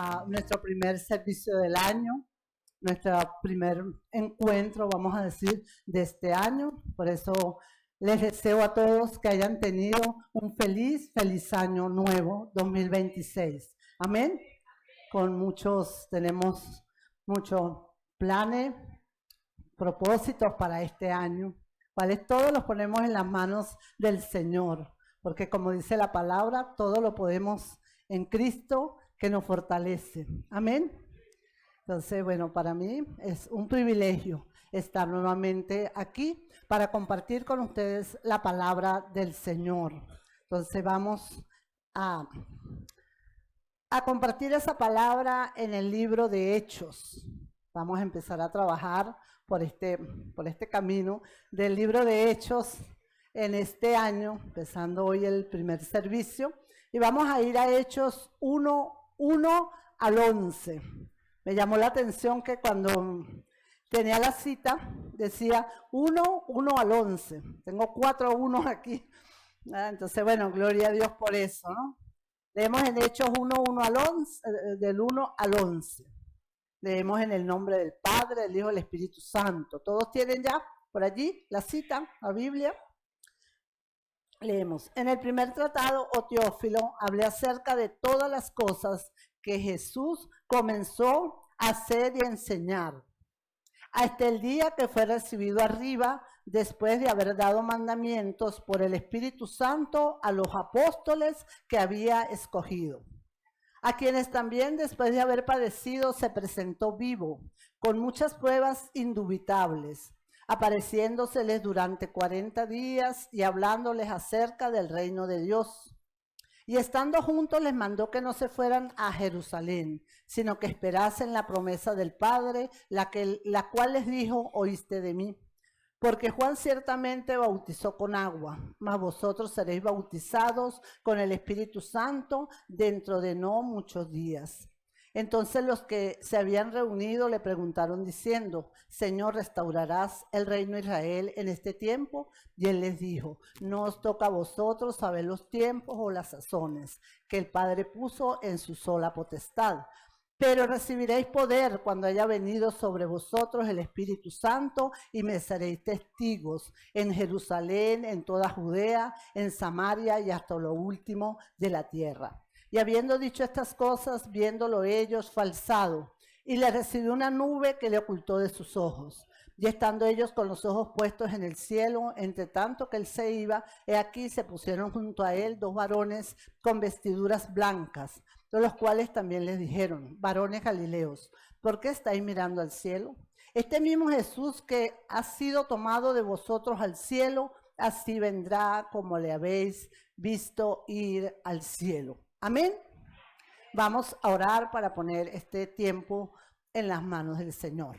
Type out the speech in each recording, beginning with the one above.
a nuestro primer servicio del año, nuestro primer encuentro, vamos a decir, de este año. Por eso les deseo a todos que hayan tenido un feliz año nuevo 2026. Amén. Tenemos muchos planes, propósitos para este año, cuales todos los ponemos en las manos del Señor, porque como dice la palabra, todo lo podemos en Cristo que nos fortalece. Amén. Entonces, bueno, para mí es un privilegio estar nuevamente aquí para compartir con ustedes la palabra del Señor. Entonces vamos a compartir esa palabra en el libro de Hechos. Vamos a empezar a trabajar por este camino del libro de Hechos en este año, empezando hoy el primer servicio. Y vamos a ir a Hechos 1 al 11. Me llamó la atención que cuando tenía la cita decía 1 al 11. Tengo 4 unos aquí. Entonces, bueno, gloria a Dios por eso, ¿no? Leemos en Hechos 1 al 11, del 1 al 11. Leemos en el nombre del Padre, del Hijo y del Espíritu Santo. ¿Todos tienen ya por allí la cita, la Biblia? Leemos. En el primer tratado, oh Teófilo, hablé acerca de todas las cosas que Jesús comenzó a hacer y a enseñar, hasta el día que fue recibido arriba, después de haber dado mandamientos por el Espíritu Santo a los apóstoles que había escogido, a quienes también después de haber padecido se presentó vivo, con muchas pruebas indubitables, apareciéndoseles durante 40 días y hablándoles acerca del reino de Dios. Y estando juntos les mandó que no se fueran a Jerusalén, sino que esperasen la promesa del Padre, la cual les dijo: oíste de mí. Porque Juan ciertamente bautizó con agua, mas vosotros seréis bautizados con el Espíritu Santo dentro de no muchos días. Entonces los que se habían reunido le preguntaron diciendo: Señor, ¿restaurarás el reino de Israel en este tiempo? Y él les dijo: no os toca a vosotros saber los tiempos o las sazones que el Padre puso en su sola potestad. Pero recibiréis poder cuando haya venido sobre vosotros el Espíritu Santo, y me seréis testigos en Jerusalén, en toda Judea, en Samaria y hasta lo último de la tierra. Y habiendo dicho estas cosas, viéndolo ellos, fue alzado, y le recibió una nube que le ocultó de sus ojos. Y estando ellos con los ojos puestos en el cielo, entre tanto que él se iba, he aquí se pusieron junto a él 2 varones con vestiduras blancas, de los cuales también les dijeron: varones galileos, ¿por qué estáis mirando al cielo? Este mismo Jesús que ha sido tomado de vosotros al cielo, así vendrá como le habéis visto ir al cielo. Amén. Vamos a orar para poner este tiempo en las manos del Señor.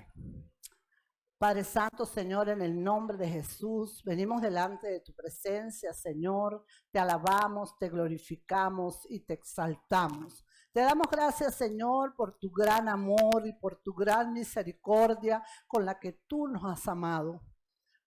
Padre Santo, Señor, en el nombre de Jesús, venimos delante de tu presencia, Señor. Te alabamos, te glorificamos y te exaltamos. Te damos gracias, Señor, por tu gran amor y por tu gran misericordia con la que tú nos has amado.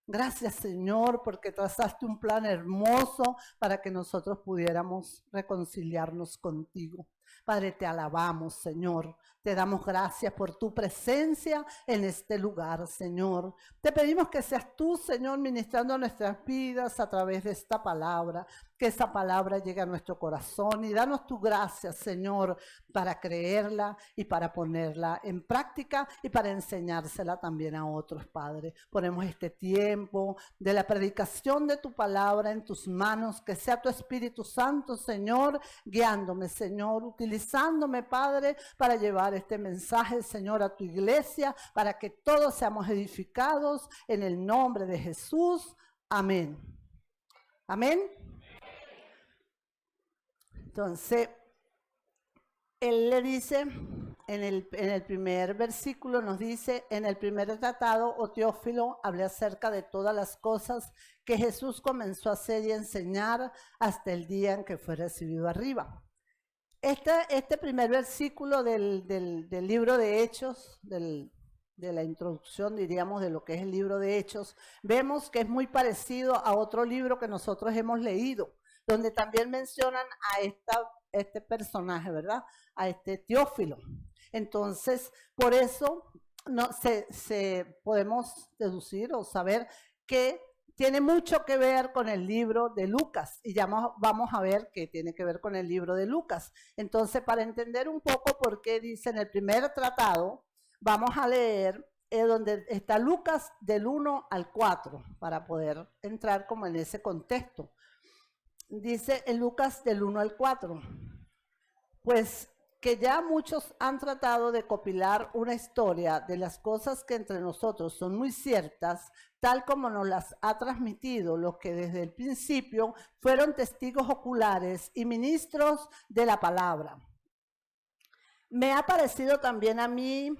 Gracias, Señor, porque trazaste un plan hermoso para que nosotros pudiéramos reconciliarnos contigo. Padre, te alabamos, Señor. Te damos gracias por tu presencia en este lugar, Señor. Te pedimos que seas tú, Señor, ministrando nuestras vidas a través de esta palabra. Que esa palabra llegue a nuestro corazón y danos tu gracia, Señor, para creerla y para ponerla en práctica y para enseñársela también a otros, Padre. Ponemos este tiempo de la predicación de tu palabra en tus manos. Que sea tu Espíritu Santo, Señor, guiándome, Señor, utilizándome, Padre, para llevar este mensaje, Señor, a tu iglesia, para que todos seamos edificados en el nombre de Jesús. Amén. Amén. Entonces, él le dice, en el primer versículo nos dice: en el primer tratado, oh Teófilo, hablé acerca de todas las cosas que Jesús comenzó a hacer y enseñar hasta el día en que fue recibido arriba. Este primer versículo del libro de Hechos, de la introducción, diríamos, de lo que es el libro de Hechos, vemos que es muy parecido a otro libro que nosotros hemos leído, donde también mencionan a esta este personaje, ¿verdad? A este Teófilo. Entonces, por eso no, podemos deducir o saber que tiene mucho que ver con el libro de Lucas, y ya vamos a ver que tiene que ver con el libro de Lucas. Entonces, para entender un poco por qué dice en el primer tratado, vamos a leer donde está Lucas del 1 al 4, para poder entrar como en ese contexto. Dice en Lucas del 1 al 4, pues que ya muchos han tratado de copilar una historia de las cosas que entre nosotros son muy ciertas, tal como nos las ha transmitido los que desde el principio fueron testigos oculares y ministros de la palabra. Me ha parecido también a mí,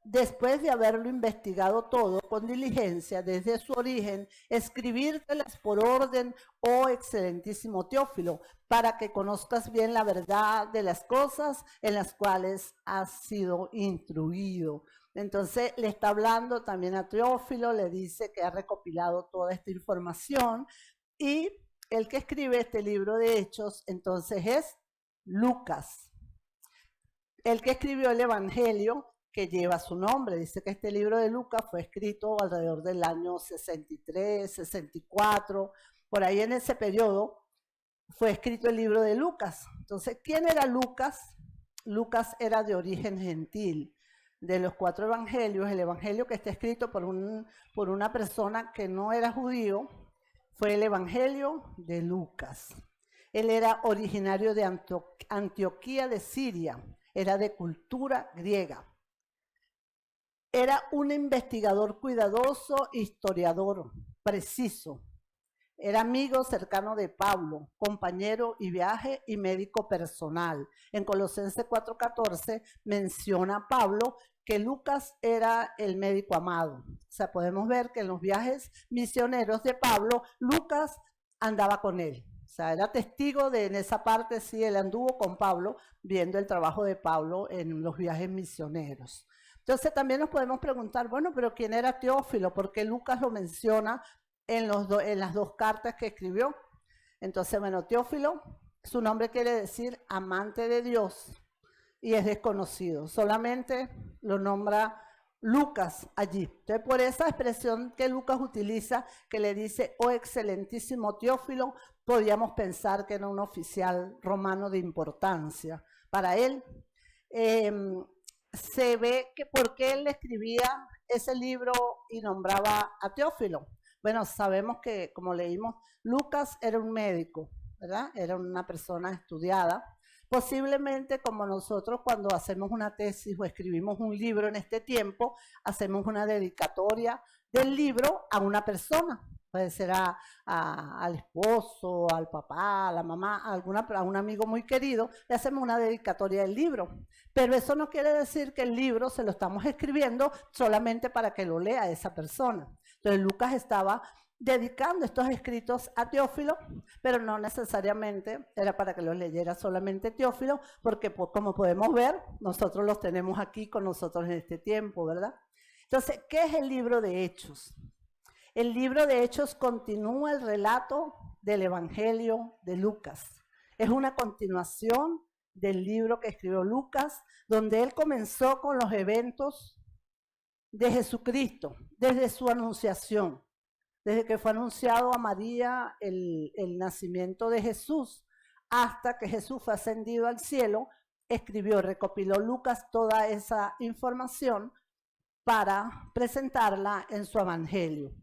después de haberlo investigado todo con diligencia desde su origen, escribírtelas por orden, oh excelentísimo Teófilo, para que conozcas bien la verdad de las cosas en las cuales has sido instruido. Entonces le está hablando también a Teófilo, le dice que ha recopilado toda esta información, y el que escribe este libro de Hechos entonces es Lucas, el que escribió el Evangelio que lleva su nombre. Dice que este libro de Lucas fue escrito alrededor del año 63, 64, por ahí en ese periodo fue escrito el libro de Lucas. Entonces, ¿quién era Lucas? Lucas era de origen gentil. De los 4 evangelios, el evangelio que está escrito por una persona que no era judío fue el evangelio de Lucas. Él era originario de Antioquía de Siria, era de cultura griega. Era un investigador cuidadoso, historiador preciso. Era amigo cercano de Pablo, compañero y viaje y médico personal. En Colosenses 4:14 menciona Pablo que Lucas era el médico amado. O sea, podemos ver que en los viajes misioneros de Pablo, Lucas andaba con él. O sea, era testigo en esa parte, sí, él anduvo con Pablo, viendo el trabajo de Pablo en los viajes misioneros. Entonces también nos podemos preguntar, bueno, pero ¿quién era Teófilo? Porque Lucas lo menciona en las 2 cartas que escribió. Entonces, bueno, Teófilo, su nombre quiere decir amante de Dios, y es desconocido. Solamente lo nombra Lucas allí. Entonces, por esa expresión que Lucas utiliza, que le dice, oh excelentísimo Teófilo, podríamos pensar que era un oficial romano de importancia. Para él, se ve que por qué él escribía ese libro y nombraba a Teófilo. Bueno, sabemos que, como leímos, Lucas era un médico, ¿verdad? Era una persona estudiada. Posiblemente como nosotros cuando hacemos una tesis o escribimos un libro en este tiempo, hacemos una dedicatoria del libro a una persona. Puede ser al esposo, al papá, a la mamá, a un amigo muy querido, le hacemos una dedicatoria del libro. Pero eso no quiere decir que el libro se lo estamos escribiendo solamente para que lo lea esa persona. Entonces Lucas estaba dedicando estos escritos a Teófilo, pero no necesariamente era para que los leyera solamente Teófilo, porque como podemos ver, nosotros los tenemos aquí con nosotros en este tiempo, ¿verdad? Entonces, ¿qué es el libro de Hechos? El libro de Hechos continúa el relato del Evangelio de Lucas. Es una continuación del libro que escribió Lucas, donde él comenzó con los eventos de Jesucristo, desde su anunciación, desde que fue anunciado a María el nacimiento de Jesús, hasta que Jesús fue ascendido al cielo, recopiló Lucas toda esa información para presentarla en su evangelio.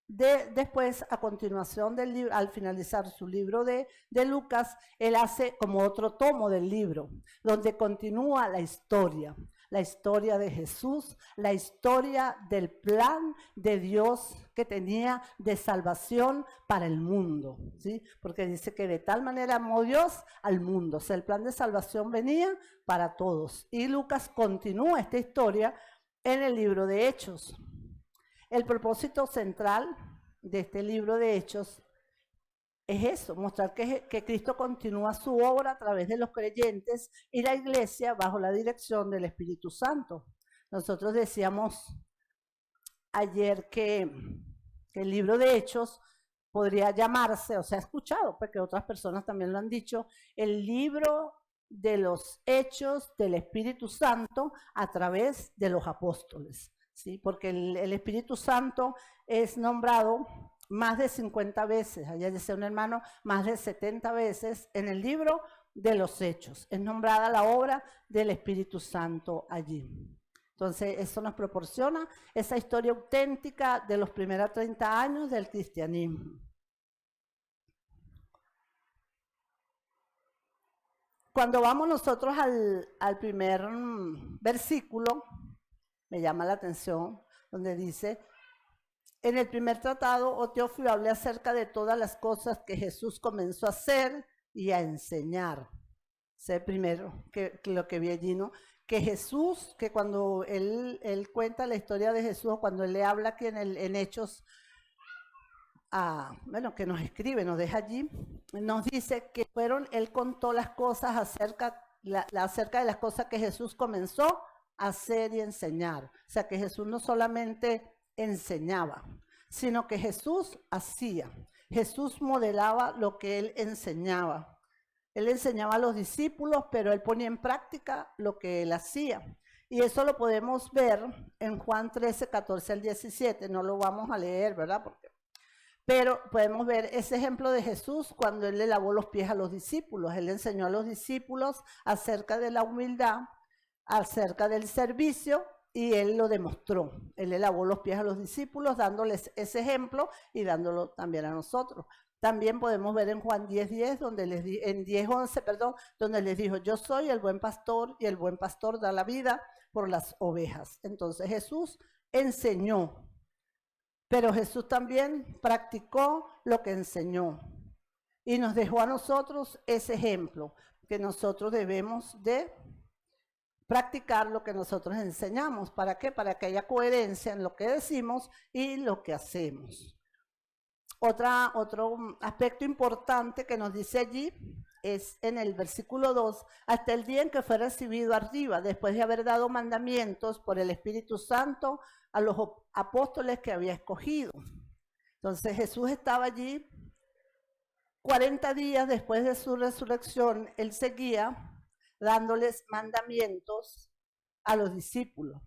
Después, a continuación del libro, al finalizar su libro de Lucas, él hace como otro tomo del libro, donde continúa la historia de Jesús, la historia del plan de Dios que tenía de salvación para el mundo, ¿sí? Porque dice que de tal manera amó Dios al mundo, o sea, el plan de salvación venía para todos. Y Lucas continúa esta historia en el libro de Hechos. El propósito central de este libro de Hechos es eso, mostrar que Cristo continúa su obra a través de los creyentes y la iglesia bajo la dirección del Espíritu Santo. Nosotros decíamos ayer que el libro de Hechos podría llamarse, o sea, he escuchado, porque otras personas también lo han dicho, el libro de los hechos del Espíritu Santo a través de los apóstoles, ¿sí? Porque el Espíritu Santo es nombrado más de 50 veces, allá dice un hermano, más de 70 veces en el libro de los hechos. Es nombrada la obra del Espíritu Santo allí. Entonces, eso nos proporciona esa historia auténtica de los primeros 30 años del cristianismo. Cuando vamos nosotros al primer versículo, me llama la atención, donde dice, en el primer tratado, oh Teófilo, hablé acerca de todas las cosas que Jesús comenzó a hacer y a enseñar. Sé primero que lo que vi allí, ¿no? Que Jesús, que cuando él cuenta la historia de Jesús, cuando él le habla aquí en Hechos, bueno, que nos escribe, nos deja allí, nos dice que él contó las cosas acerca de las cosas que Jesús comenzó a hacer y enseñar. O sea, que Jesús no solamente enseñaba, sino que Jesús hacía. Jesús modelaba lo que él enseñaba. Él enseñaba a los discípulos, pero él ponía en práctica lo que él hacía. Y eso lo podemos ver en Juan 13, 14 al 17. No lo vamos a leer, ¿verdad? Pero podemos ver ese ejemplo de Jesús cuando él le lavó los pies a los discípulos. Él enseñó a los discípulos acerca de la humildad, acerca del servicio, y él lo demostró. Él le lavó los pies a los discípulos, dándoles ese ejemplo y dándolo también a nosotros. También podemos ver en Juan 10:10, en 10:11, perdón, donde les dijo, yo soy el buen pastor y el buen pastor da la vida por las ovejas. Entonces Jesús enseñó, pero Jesús también practicó lo que enseñó y nos dejó a nosotros ese ejemplo, que nosotros debemos de practicar lo que nosotros enseñamos. ¿Para qué? Para que haya coherencia en lo que decimos y lo que hacemos. Otro aspecto importante que nos dice allí es en el versículo 2, hasta el día en que fue recibido arriba, después de haber dado mandamientos por el Espíritu Santo a los apóstoles que había escogido. Entonces Jesús estaba allí 40 días después de su resurrección, él seguía dándoles mandamientos a los discípulos,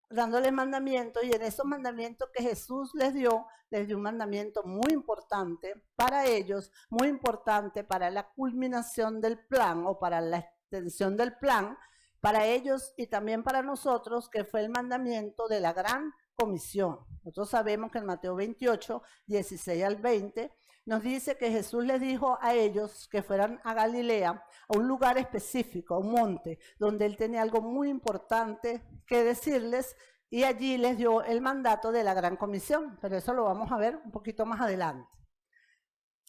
dándoles mandamientos, y en esos mandamientos que Jesús les dio un mandamiento muy importante para ellos, muy importante para la culminación del plan o para la extensión del plan, para ellos y también para nosotros, que fue el mandamiento de la gran comisión. Nosotros sabemos que en Mateo 28, 16 al 20, nos dice que Jesús les dijo a ellos que fueran a Galilea, a un lugar específico, a un monte, donde él tenía algo muy importante que decirles, y allí les dio el mandato de la gran comisión, pero eso lo vamos a ver un poquito más adelante.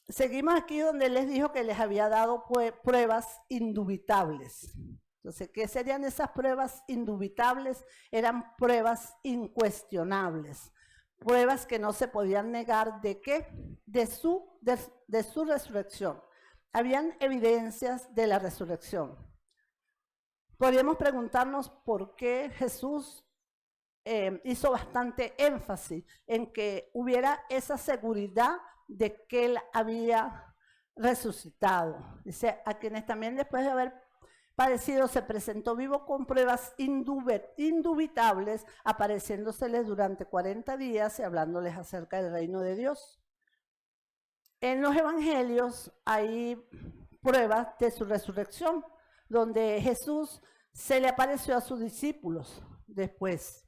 Seguimos aquí donde él les dijo que les había dado pruebas indubitables. Entonces, ¿qué serían esas pruebas indubitables? Eran pruebas incuestionables, pruebas que no se podían negar. ¿De qué? De su resurrección. Habían evidencias de la resurrección. Podríamos preguntarnos por qué Jesús hizo bastante énfasis en que hubiera esa seguridad de que él había resucitado. Dice, a quienes también después de haber padecido se presentó vivo con pruebas indubitables, apareciéndoseles durante 40 días y hablándoles acerca del reino de Dios. En los evangelios hay pruebas de su resurrección, donde Jesús se le apareció a sus discípulos después.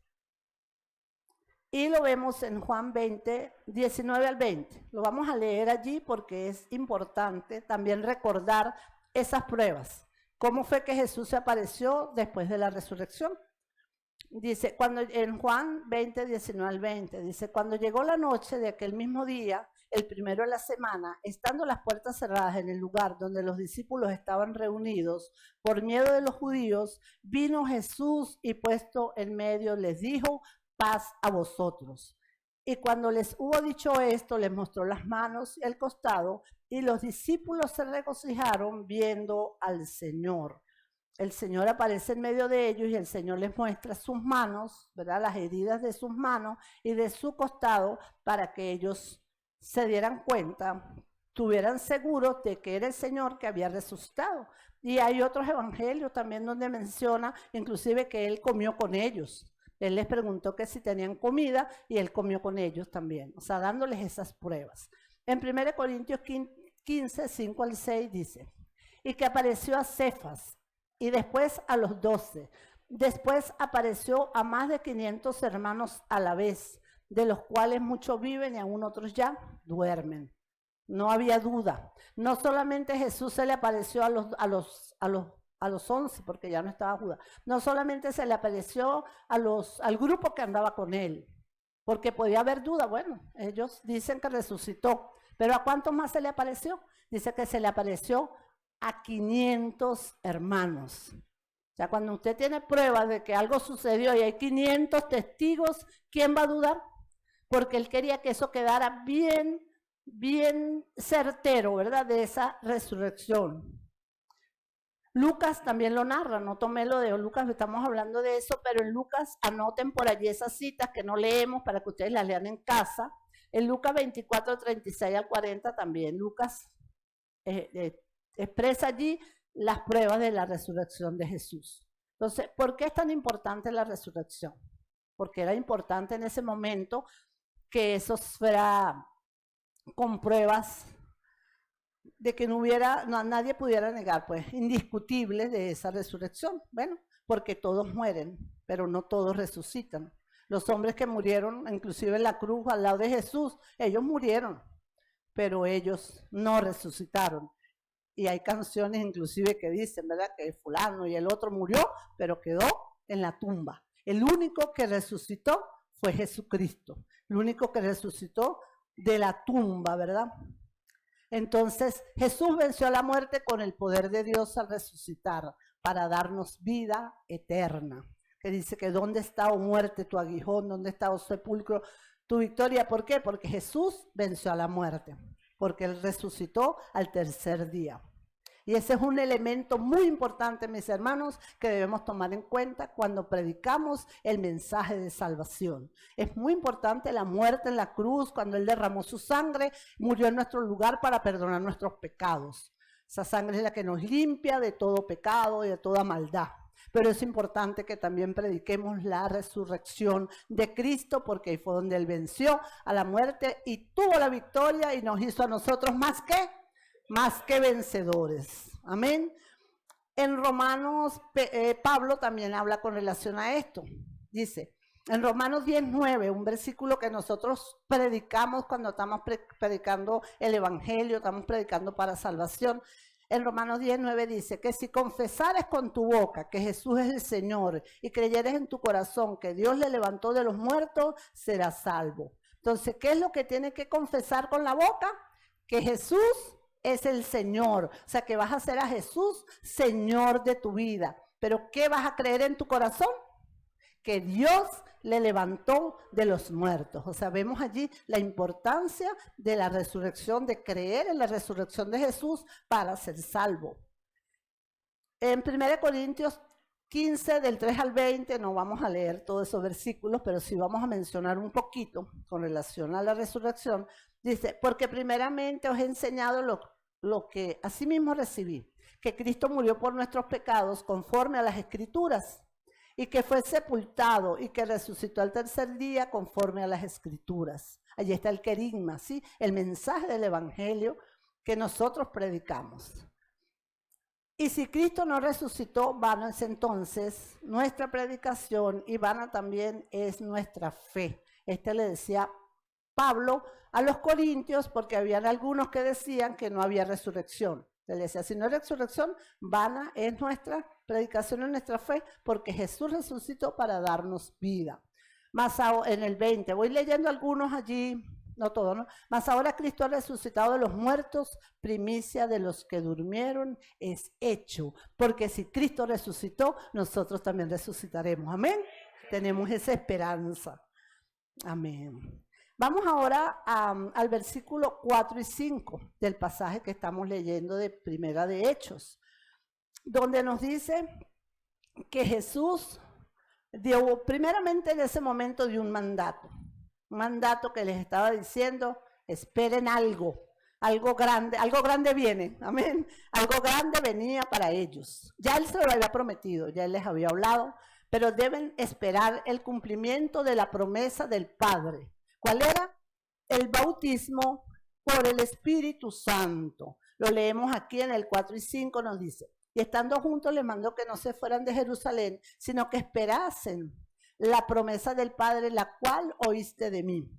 Y lo vemos en Juan 20, 19 al 20. Lo vamos a leer allí porque es importante también recordar esas pruebas. ¿Cómo fue que Jesús se apareció después de la resurrección? Dice, en Juan 20, 19 al 20, dice, cuando llegó la noche de aquel mismo día, el primero de la semana, estando las puertas cerradas en el lugar donde los discípulos estaban reunidos, por miedo de los judíos, vino Jesús y puesto en medio les dijo, paz a vosotros. Y cuando les hubo dicho esto, les mostró las manos y el costado, y los discípulos se regocijaron viendo al Señor. El Señor aparece en medio de ellos y el Señor les muestra sus manos, ¿verdad? Las heridas de sus manos y de su costado para que ellos se dieran cuenta, tuvieran seguros de que era el Señor que había resucitado. Y hay otros evangelios también donde menciona inclusive que Él comió con ellos. Él les preguntó que si tenían comida y Él comió con ellos también, o sea, dándoles esas pruebas. En 1 Corintios 15, 5 al 6 dice, y que apareció a Cefas y después a los 12. Después apareció a más de 500 hermanos a la vez, de los cuales muchos viven y aún otros ya duermen. No había duda. No solamente Jesús se le apareció a los 11, porque ya no estaba Judas. No solamente se le apareció al grupo que andaba con él, porque podía haber duda. Bueno, ellos dicen que resucitó, pero ¿a cuántos más se le apareció? Dice que se le apareció a 500 hermanos. O sea, cuando usted tiene pruebas de que algo sucedió y hay 500 testigos, ¿quién va a dudar? Porque él quería que eso quedara bien certero, ¿verdad? De esa resurrección. Lucas también lo narra, no tomé lo de Lucas, estamos hablando de eso, pero en Lucas anoten por allí esas citas que no leemos para que ustedes las lean en casa. En Lucas 24, 36 al 40 también Lucas expresa allí las pruebas de la resurrección de Jesús. Entonces, ¿por qué es tan importante la resurrección? Porque era importante en ese momento que eso fuera con pruebas de que nadie pudiera negar, pues, indiscutibles de esa resurrección. Bueno, porque todos mueren, pero no todos resucitan. Los hombres que murieron, inclusive en la cruz, al lado de Jesús, ellos murieron, pero ellos no resucitaron. Y hay canciones inclusive que dicen, ¿verdad?, que fulano y el otro murió, pero quedó en la tumba. El único que resucitó fue Jesucristo. El único que resucitó de la tumba, ¿verdad? Entonces, Jesús venció a la muerte con el poder de Dios al resucitar para darnos vida eterna. Que dice que ¿dónde está, oh muerte, tu aguijón? ¿Dónde está, oh sepulcro, tu victoria? ¿Por qué? Porque Jesús venció a la muerte, porque Él resucitó al tercer día. Y ese es un elemento muy importante, mis hermanos, que debemos tomar en cuenta cuando predicamos el mensaje de salvación. Es muy importante la muerte en la cruz, cuando Él derramó su sangre, murió en nuestro lugar para perdonar nuestros pecados. Esa sangre es la que nos limpia de todo pecado y de toda maldad. Pero es importante que también prediquemos la resurrección de Cristo, porque ahí fue donde Él venció a la muerte y tuvo la victoria y nos hizo a nosotros más que vencedores. Amén. En Romanos, Pablo también habla con relación a esto. Dice, en Romanos 10:9, un versículo que nosotros predicamos cuando estamos predicando el evangelio, estamos predicando para salvación. En Romanos 10:9 dice que si confesares con tu boca que Jesús es el Señor y creyeres en tu corazón que Dios le levantó de los muertos, serás salvo. Entonces, ¿qué es lo que tienes que confesar con la boca? Que Jesús es el Señor. O sea, que vas a hacer a Jesús Señor de tu vida. Pero ¿qué vas a creer en tu corazón? Que Dios le levantó de los muertos. O sea, vemos allí la importancia de la resurrección, de creer en la resurrección de Jesús para ser salvo. En 1 Corintios 15, del 3 al 20, no vamos a leer todos esos versículos, pero sí vamos a mencionar un poquito con relación a la resurrección. Dice, porque primeramente os he enseñado lo que asimismo recibí, que Cristo murió por nuestros pecados conforme a las Escrituras, y que fue sepultado y que resucitó al tercer día conforme a las Escrituras. Allí está el querigma, ¿sí? El mensaje del evangelio que nosotros predicamos. Y si Cristo no resucitó, vana es entonces nuestra predicación y vana también es nuestra fe. Le decía Pablo a los corintios, porque habían algunos que decían que no había resurrección. Él decía, si no hay resurrección, vana es nuestra predicación y nuestra fe, porque Jesús resucitó para darnos vida. Más en el 20, voy leyendo algunos allí, no todo, ¿no? Mas ahora Cristo ha resucitado de los muertos, primicia de los que durmieron es hecho, porque si Cristo resucitó, nosotros también resucitaremos. Amén. Tenemos esa esperanza. Amén. Vamos ahora al versículo 4 y 5 del pasaje que estamos leyendo de Primera de Hechos, donde nos dice que Jesús dio, primeramente en ese momento dio un mandato que les estaba diciendo, esperen algo grande viene, amén. Algo grande venía para ellos. Ya Él se lo había prometido, ya Él les había hablado, pero deben esperar el cumplimiento de la promesa del Padre. ¿Cuál era? El bautismo por el Espíritu Santo. Lo leemos aquí en el 4 y 5, nos dice: y estando juntos les mandó que no se fueran de Jerusalén, sino que esperasen la promesa del Padre, la cual oíste de mí.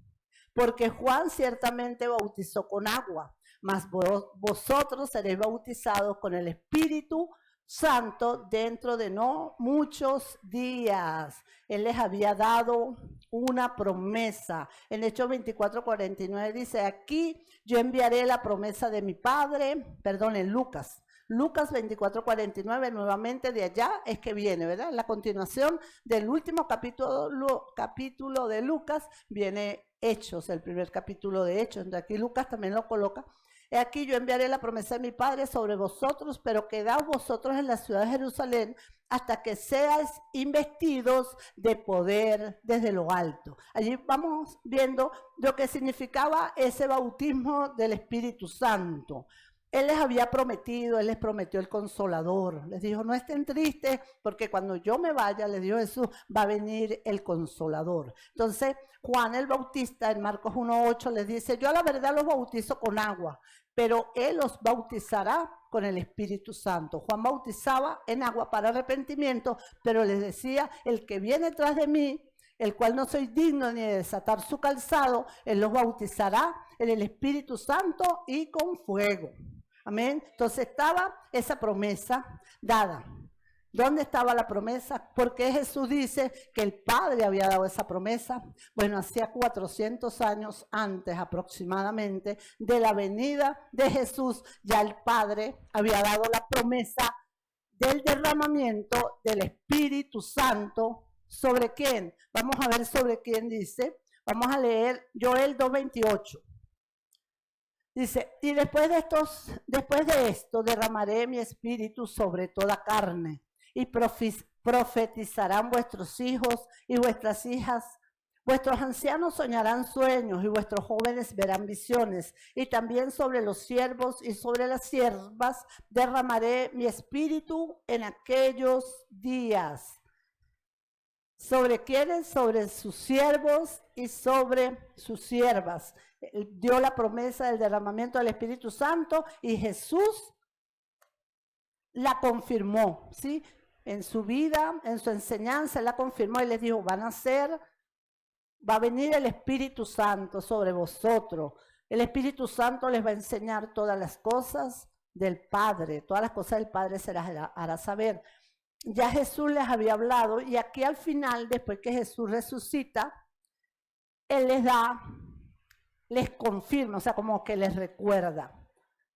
Porque Juan ciertamente bautizó con agua, mas vosotros seréis bautizados con el Espíritu Santo dentro de no muchos días. Él les había dado una promesa. En Hechos 24:49 dice: aquí yo enviaré la promesa de mi Padre, perdón, en Lucas 24:49, nuevamente de allá es que viene, ¿verdad? La continuación del último capítulo de Lucas viene Hechos, el primer capítulo de Hechos. Entonces aquí Lucas también lo coloca. He aquí yo enviaré la promesa de mi Padre sobre vosotros, pero quedaos vosotros en la ciudad de Jerusalén hasta que seáis investidos de poder desde lo alto. Allí vamos viendo lo que significaba ese bautismo del Espíritu Santo. Él les había prometido, Él les prometió el Consolador. Les dijo: no estén tristes, porque cuando yo me vaya, les dijo Jesús, va a venir el Consolador. Entonces, Juan el Bautista, en Marcos 1:8, les dice: yo a la verdad los bautizo con agua, pero Él los bautizará con el Espíritu Santo. Juan bautizaba en agua para arrepentimiento, pero les decía: el que viene tras de mí, el cual no soy digno ni de desatar su calzado, Él los bautizará en el Espíritu Santo y con fuego. Amén. Entonces estaba esa promesa dada. ¿Dónde estaba la promesa? ¿Por qué Jesús dice que el Padre había dado esa promesa? Bueno, hacía 400 años antes aproximadamente de la venida de Jesús, ya el Padre había dado la promesa del derramamiento del Espíritu Santo. ¿Sobre quién? Vamos a ver sobre quién dice. Vamos a leer Joel 2:28. Dice: y después de esto derramaré mi espíritu sobre toda carne, y profetizarán vuestros hijos y vuestras hijas. Vuestros ancianos soñarán sueños y vuestros jóvenes verán visiones. Y también sobre los siervos y sobre las siervas derramaré mi espíritu en aquellos días. ¿Sobre quiénes? Sobre sus siervos y sobre sus siervas. Dio la promesa del derramamiento del Espíritu Santo y Jesús la confirmó, ¿sí? En su vida, en su enseñanza, la confirmó y les dijo: va a venir el Espíritu Santo sobre vosotros. El Espíritu Santo les va a enseñar todas las cosas del Padre, todas las cosas del Padre se las hará saber. Ya Jesús les había hablado, y aquí al final, después que Jesús resucita, Él les confirma, o sea, como que les recuerda: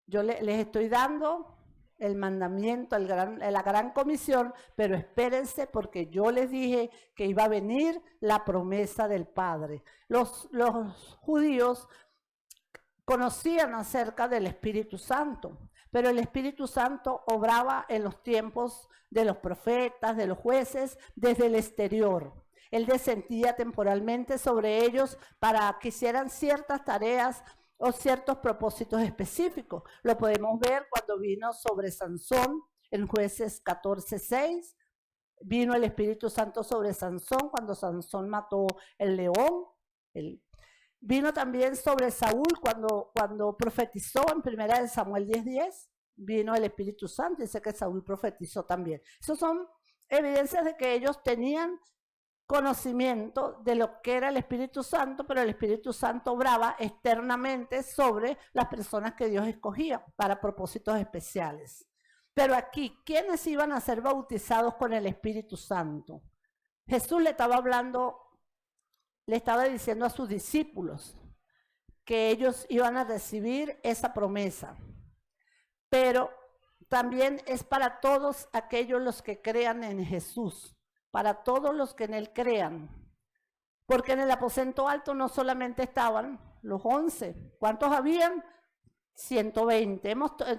yo les estoy dando el mandamiento, la gran comisión, pero espérense, porque yo les dije que iba a venir la promesa del Padre. Los judíos conocían acerca del Espíritu Santo, pero el Espíritu Santo obraba en los tiempos de los profetas, de los jueces, desde el exterior. Él descendía temporalmente sobre ellos para que hicieran ciertas tareas o ciertos propósitos específicos. Lo podemos ver cuando vino sobre Sansón en Jueces 14:6. Vino el Espíritu Santo sobre Sansón cuando Sansón mató el león. Vino también sobre Saúl cuando profetizó en 1 Samuel 10:10. Vino el Espíritu Santo, dice que Saúl profetizó también. Esas son evidencias de que ellos tenían conocimiento de lo que era el Espíritu Santo, pero el Espíritu Santo obraba externamente sobre las personas que Dios escogía para propósitos especiales. Pero aquí, ¿quiénes iban a ser bautizados con el Espíritu Santo? Jesús le estaba diciendo a sus discípulos que ellos iban a recibir esa promesa, pero también es para todos aquellos los que crean en Jesús, para todos los que en Él crean, porque en el aposento alto no solamente estaban los 11, ¿cuántos habían? 120,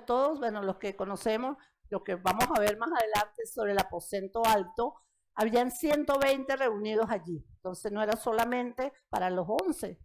todos, bueno, los que conocemos, lo que vamos a ver más adelante sobre el aposento alto, habían 120 reunidos allí. Entonces no era solamente para los 11,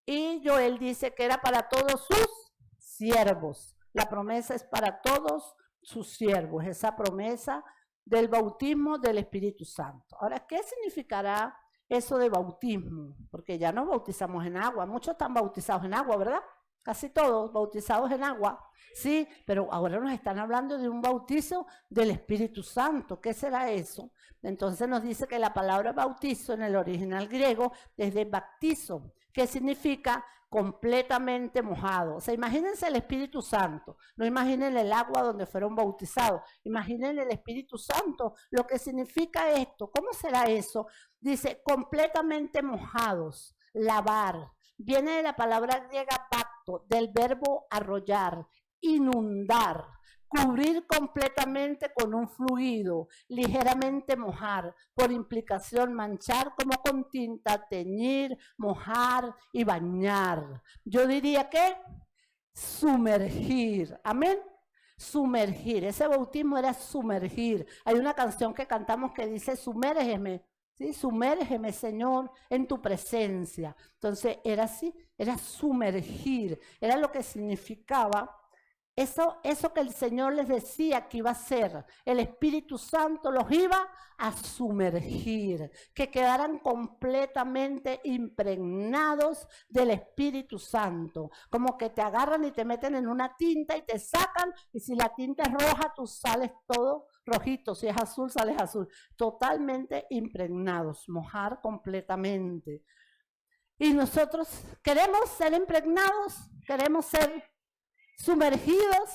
Y Joel dice que era para todos sus siervos. La promesa es para todos sus siervos, esa promesa del bautismo del Espíritu Santo. Ahora, ¿qué significará eso de bautismo? Porque ya nos bautizamos en agua, muchos están bautizados en agua, ¿verdad? Casi todos bautizados en agua, sí, pero ahora nos están hablando de un bautizo del Espíritu Santo. ¿Qué será eso? Entonces nos dice que la palabra bautizo en el original griego es de baptizo, que significa completamente mojado. O sea, imagínense el Espíritu Santo, no imaginen el agua donde fueron bautizados, imaginen el Espíritu Santo, lo que significa esto. ¿Cómo será eso? Dice, completamente mojados, lavar. Viene de la palabra griega bapto, del verbo arrollar, inundar, cubrir completamente con un fluido, ligeramente mojar, por implicación manchar como con tinta, teñir, mojar y bañar. Yo diría que sumergir, amén. Sumergir, ese bautismo era sumergir. Hay una canción que cantamos que dice, sumérgeme. ¿Sí? Sumérgeme, Señor, en tu presencia. Entonces, era así, era sumergir, era lo que significaba eso que el Señor les decía que iba a hacer. El Espíritu Santo los iba a sumergir, que quedaran completamente impregnados del Espíritu Santo. Como que te agarran y te meten en una tinta y te sacan, y si la tinta es roja, tú sales todo rojito, si es azul, sales azul. Totalmente impregnados, mojar completamente. Y nosotros queremos ser impregnados, queremos ser sumergidos,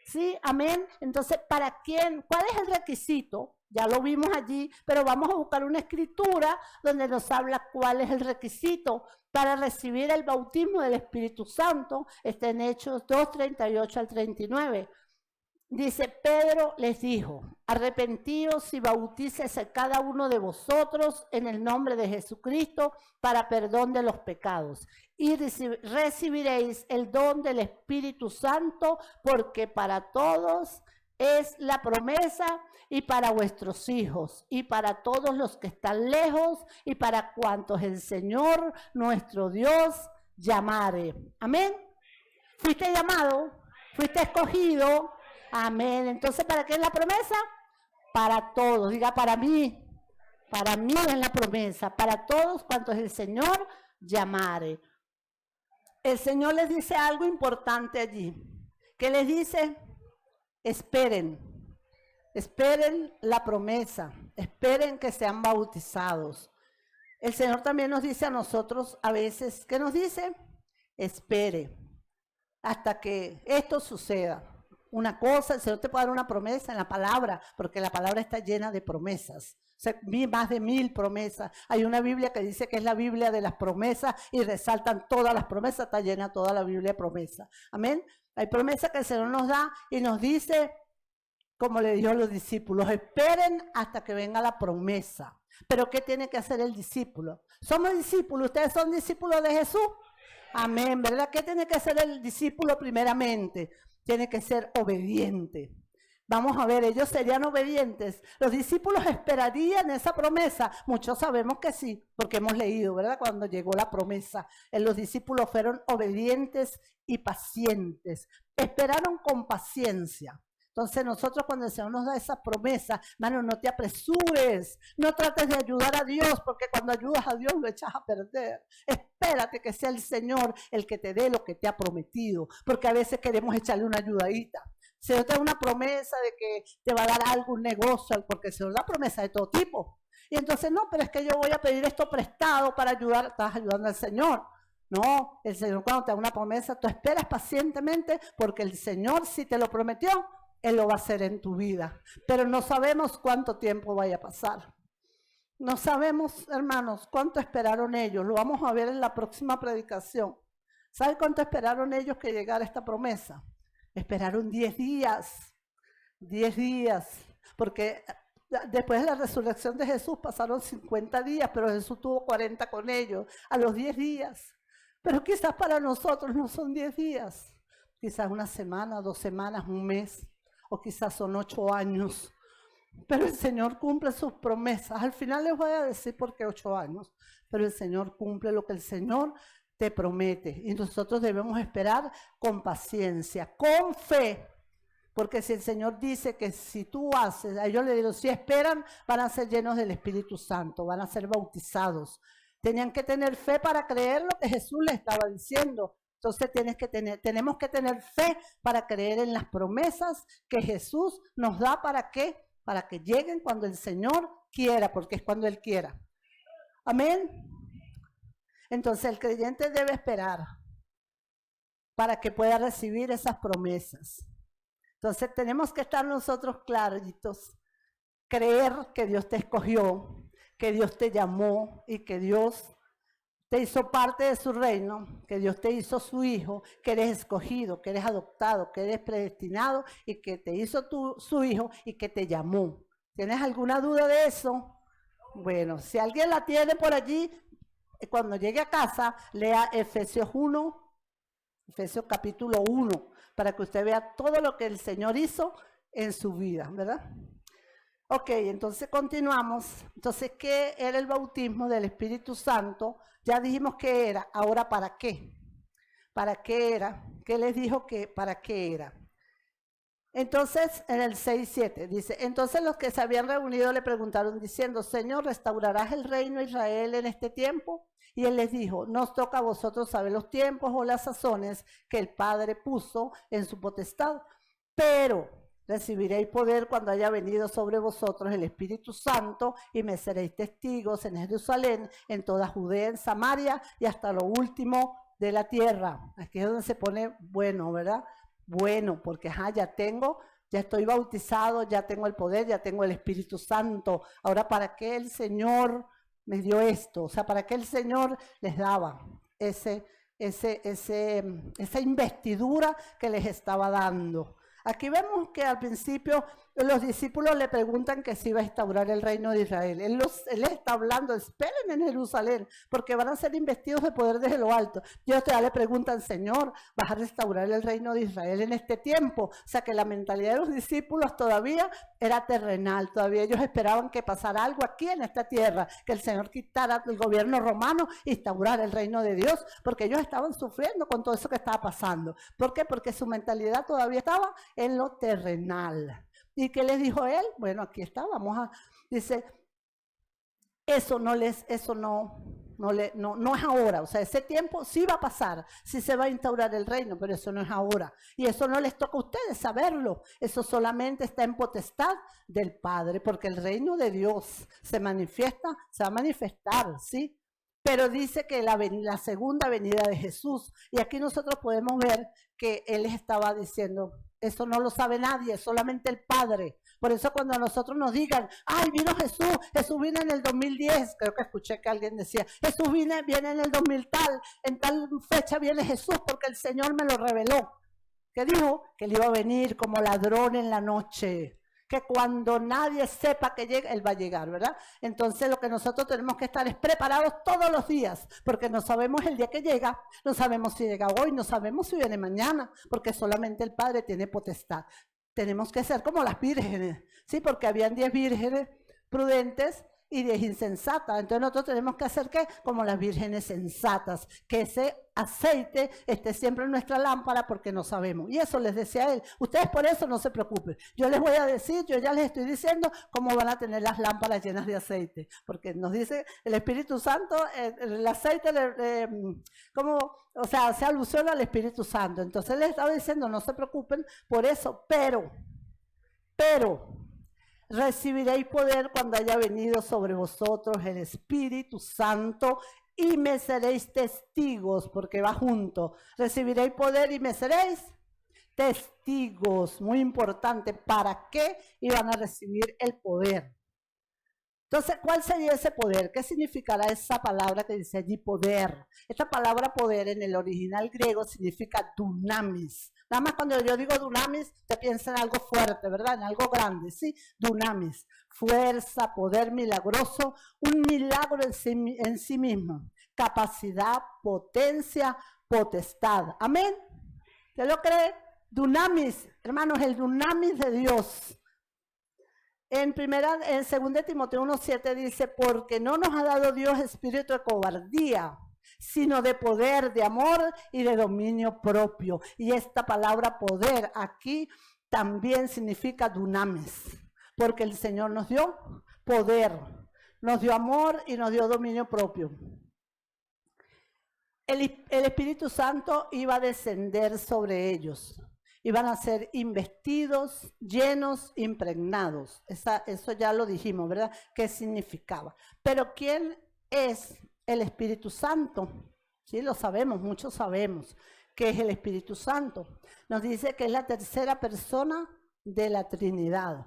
¿sí? Amén. Entonces, ¿para quién? ¿Cuál es el requisito? Ya lo vimos allí, pero vamos a buscar una escritura donde nos habla cuál es el requisito para recibir el bautismo del Espíritu Santo. Está en Hechos 2, 38 al 39. Dice, Pedro les dijo, arrepentíos y bautícese cada uno de vosotros en el nombre de Jesucristo para perdón de los pecados. Y recibiréis el don del Espíritu Santo, porque para todos es la promesa, y para vuestros hijos, y para todos los que están lejos, y para cuantos el Señor nuestro Dios llamare. Amén. ¿Fuiste llamado? ¿Fuiste escogido? Amén. Entonces, ¿para qué es la promesa? Para todos. Diga, para mí. Para mí es la promesa. Para todos cuantos el Señor llamare. El Señor les dice algo importante allí. ¿Qué les dice? Esperen. Esperen la promesa. Esperen que sean bautizados. El Señor también nos dice a nosotros a veces, ¿qué nos dice? Espere hasta que esto suceda. Una cosa, el Señor te puede dar una promesa en la palabra, porque la palabra está llena de promesas. O sea, más de 1000 promesas. Hay una Biblia que dice que es la Biblia de las promesas y resaltan todas las promesas, está llena toda la Biblia de promesas. Amén. Hay promesas que el Señor nos da y nos dice, como le dijo a los discípulos, esperen hasta que venga la promesa. Pero ¿qué tiene que hacer el discípulo? Somos discípulos, ustedes son discípulos de Jesús. Amén, ¿verdad? ¿Qué tiene que hacer el discípulo primeramente? Tiene que ser obediente. Vamos a ver, ellos serían obedientes. Los discípulos esperarían esa promesa. Muchos sabemos que sí, porque hemos leído, ¿verdad? Cuando llegó la promesa, los discípulos fueron obedientes y pacientes. Esperaron con paciencia. Entonces nosotros cuando el Señor nos da esa promesa, hermano, no te apresures, no trates de ayudar a Dios, porque cuando ayudas a Dios lo echas a perder. Espérate que sea el Señor el que te dé lo que te ha prometido, porque a veces queremos echarle una ayudadita. El Señor te da una promesa de que te va a dar algo, un negocio, porque el Señor da promesa de todo tipo. Y entonces, no, pero es que yo voy a pedir esto prestado para ayudar, estás ayudando al Señor. No, el Señor cuando te da una promesa, tú esperas pacientemente, porque el Señor si te lo prometió, Él lo va a hacer en tu vida, pero no sabemos cuánto tiempo vaya a pasar. No sabemos, hermanos, cuánto esperaron ellos. Lo vamos a ver en la próxima predicación. ¿Sabe cuánto esperaron ellos que llegara esta promesa? Esperaron 10 días. 10 días. Porque después de la resurrección de Jesús pasaron 50 días, pero Jesús tuvo 40 con ellos. A los 10 días. Pero quizás para nosotros no son 10 días. Quizás una semana, 2 semanas, un mes. O quizás son 8 años, pero el Señor cumple sus promesas. Al final les voy a decir por qué 8 años, pero el Señor cumple lo que el Señor te promete. Y nosotros debemos esperar con paciencia, con fe. Porque si el Señor dice que si tú haces, a ellos les digo, si esperan, van a ser llenos del Espíritu Santo, van a ser bautizados. Tenían que tener fe para creer lo que Jesús les estaba diciendo. Entonces tenemos que tener fe para creer en las promesas que Jesús nos da. ¿Para qué? Para que lleguen cuando el Señor quiera, porque es cuando Él quiera. Amén. Entonces el creyente debe esperar para que pueda recibir esas promesas. Entonces tenemos que estar nosotros claritos, creer que Dios te escogió, que Dios te llamó y que Dios te hizo parte de su reino, que Dios te hizo su hijo, que eres escogido, que eres adoptado, que eres predestinado y que te hizo su hijo y que te llamó. ¿Tienes alguna duda de eso? Bueno, si alguien la tiene por allí, cuando llegue a casa, lea Efesios 1, Efesios capítulo 1, para que usted vea todo lo que el Señor hizo en su vida, ¿verdad? Ok, entonces continuamos. Entonces, ¿qué era el bautismo del Espíritu Santo? Ya dijimos que era. Ahora, ¿para qué? ¿Para qué era? ¿Qué les dijo que para qué era? Entonces, en el 6:7 dice, entonces los que se habían reunido le preguntaron diciendo, Señor, ¿restaurarás el reino de Israel en este tiempo? Y él les dijo, no os toca a vosotros saber los tiempos o las sazones que el Padre puso en su potestad, pero recibiréis poder cuando haya venido sobre vosotros el Espíritu Santo y me seréis testigos en Jerusalén, en toda Judea, en Samaria y hasta lo último de la tierra. Aquí es donde se pone bueno, ¿verdad? Bueno, porque ya estoy bautizado, ya tengo el poder, ya tengo el Espíritu Santo. Ahora, ¿para qué el Señor me dio esto? O sea, ¿para qué el Señor les daba esa investidura que les estaba dando? Aquí vemos que al principio los discípulos le preguntan que si va a instaurar el reino de Israel. Él les está hablando, esperen en Jerusalén, porque van a ser investidos de poder desde lo alto. Ellos todavía le preguntan, Señor, ¿vas a restaurar el reino de Israel en este tiempo? O sea que la mentalidad de los discípulos todavía era terrenal, todavía ellos esperaban que pasara algo aquí en esta tierra, que el Señor quitara el gobierno romano e instaurara el reino de Dios, porque ellos estaban sufriendo con todo eso que estaba pasando. ¿Por qué? Porque su mentalidad todavía estaba en lo terrenal. ¿Y qué les dijo él? Bueno, aquí está, dice, eso no es ahora, o sea, ese tiempo sí va a pasar, sí se va a instaurar el reino, pero eso no es ahora. Y eso no les toca a ustedes saberlo, eso solamente está en potestad del Padre, porque el reino de Dios se va a manifestar, ¿sí? Pero dice que la segunda venida de Jesús, y aquí nosotros podemos ver que él les estaba diciendo, eso no lo sabe nadie, solamente el Padre. Por eso cuando a nosotros nos digan, ay, vino Jesús vino en el 2010, creo que escuché que alguien decía, Jesús viene en el 2000 tal, en tal fecha viene Jesús porque el Señor me lo reveló. ¿Qué dijo? Que él iba a venir como ladrón en la noche, que cuando nadie sepa que llega, él va a llegar, ¿verdad? Entonces lo que nosotros tenemos que estar es preparados todos los días, porque no sabemos el día que llega, no sabemos si llega hoy, no sabemos si viene mañana, porque solamente el Padre tiene potestad. Tenemos que ser como las vírgenes, ¿sí? Porque habían 10 vírgenes prudentes y 10 insensatas. Entonces nosotros tenemos que hacer ¿qué? Como las vírgenes sensatas, que ese aceite esté siempre en nuestra lámpara porque no sabemos. Y eso les decía a él. Ustedes por eso no se preocupen. Yo les voy a decir, yo ya les estoy diciendo cómo van a tener las lámparas llenas de aceite. Porque nos dice el Espíritu Santo, el aceite, o sea, hace alusión al Espíritu Santo. Entonces les estaba diciendo, no se preocupen por eso, pero recibiréis poder cuando haya venido sobre vosotros el Espíritu Santo y me seréis testigos, porque va junto. Recibiréis poder y me seréis testigos. Muy importante. ¿Para qué iban a recibir el poder? Entonces, ¿cuál sería ese poder? ¿Qué significará esa palabra que dice allí poder? Esta palabra poder en el original griego significa dunamis. Nada más cuando yo digo dunamis, te piensa en algo fuerte, ¿verdad? En algo grande, ¿sí? Dunamis, fuerza, poder milagroso, un milagro en sí mismo. Capacidad, potencia, potestad. ¿Amén? ¿Usted lo cree? Dunamis, hermanos, el dunamis de Dios. En 2 Timoteo 1:7 dice, porque no nos ha dado Dios espíritu de cobardía, sino de poder, de amor y de dominio propio. Y esta palabra poder aquí también significa dunamis, porque el Señor nos dio poder, nos dio amor y nos dio dominio propio. El Espíritu Santo iba a descender sobre ellos. Iban a ser investidos, llenos, impregnados. Eso ya lo dijimos, ¿verdad? ¿Qué significaba? Pero ¿quién es el Espíritu Santo? Sí, lo sabemos, muchos sabemos que es el Espíritu Santo. Nos dice que es la tercera persona de la Trinidad.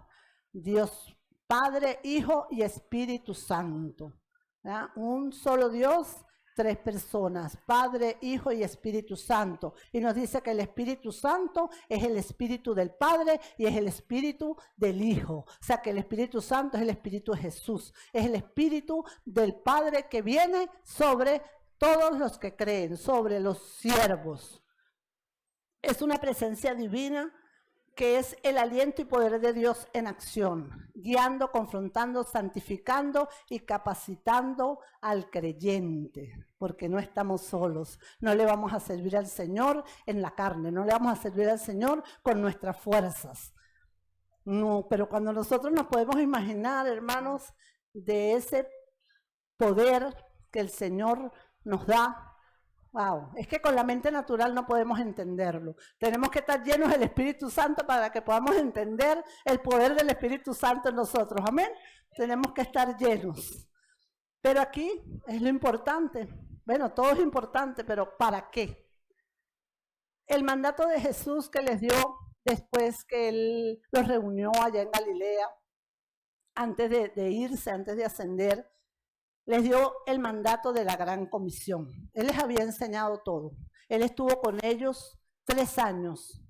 Dios Padre, Hijo y Espíritu Santo. ¿Verdad? Un solo Dios, tres personas, Padre, Hijo y Espíritu Santo. Y nos dice que el Espíritu Santo es el Espíritu del Padre y es el Espíritu del Hijo. O sea que el Espíritu Santo es el Espíritu de Jesús. Es el Espíritu del Padre que viene sobre todos los que creen, sobre los siervos. Es una presencia divina que es el aliento y poder de Dios en acción, guiando, confrontando, santificando y capacitando al creyente, porque no estamos solos, no le vamos a servir al Señor en la carne, no le vamos a servir al Señor con nuestras fuerzas. No, pero cuando nosotros nos podemos imaginar, hermanos, de ese poder que el Señor nos da, wow, es que con la mente natural no podemos entenderlo. Tenemos que estar llenos del Espíritu Santo para que podamos entender el poder del Espíritu Santo en nosotros. Amén. Tenemos que estar llenos. Pero aquí es lo importante. Bueno, todo es importante, pero ¿para qué? El mandato de Jesús que les dio después que Él los reunió allá en Galilea, antes de irse, antes de ascender, les dio el mandato de la gran comisión. Él les había enseñado todo. Él estuvo con ellos 3 años,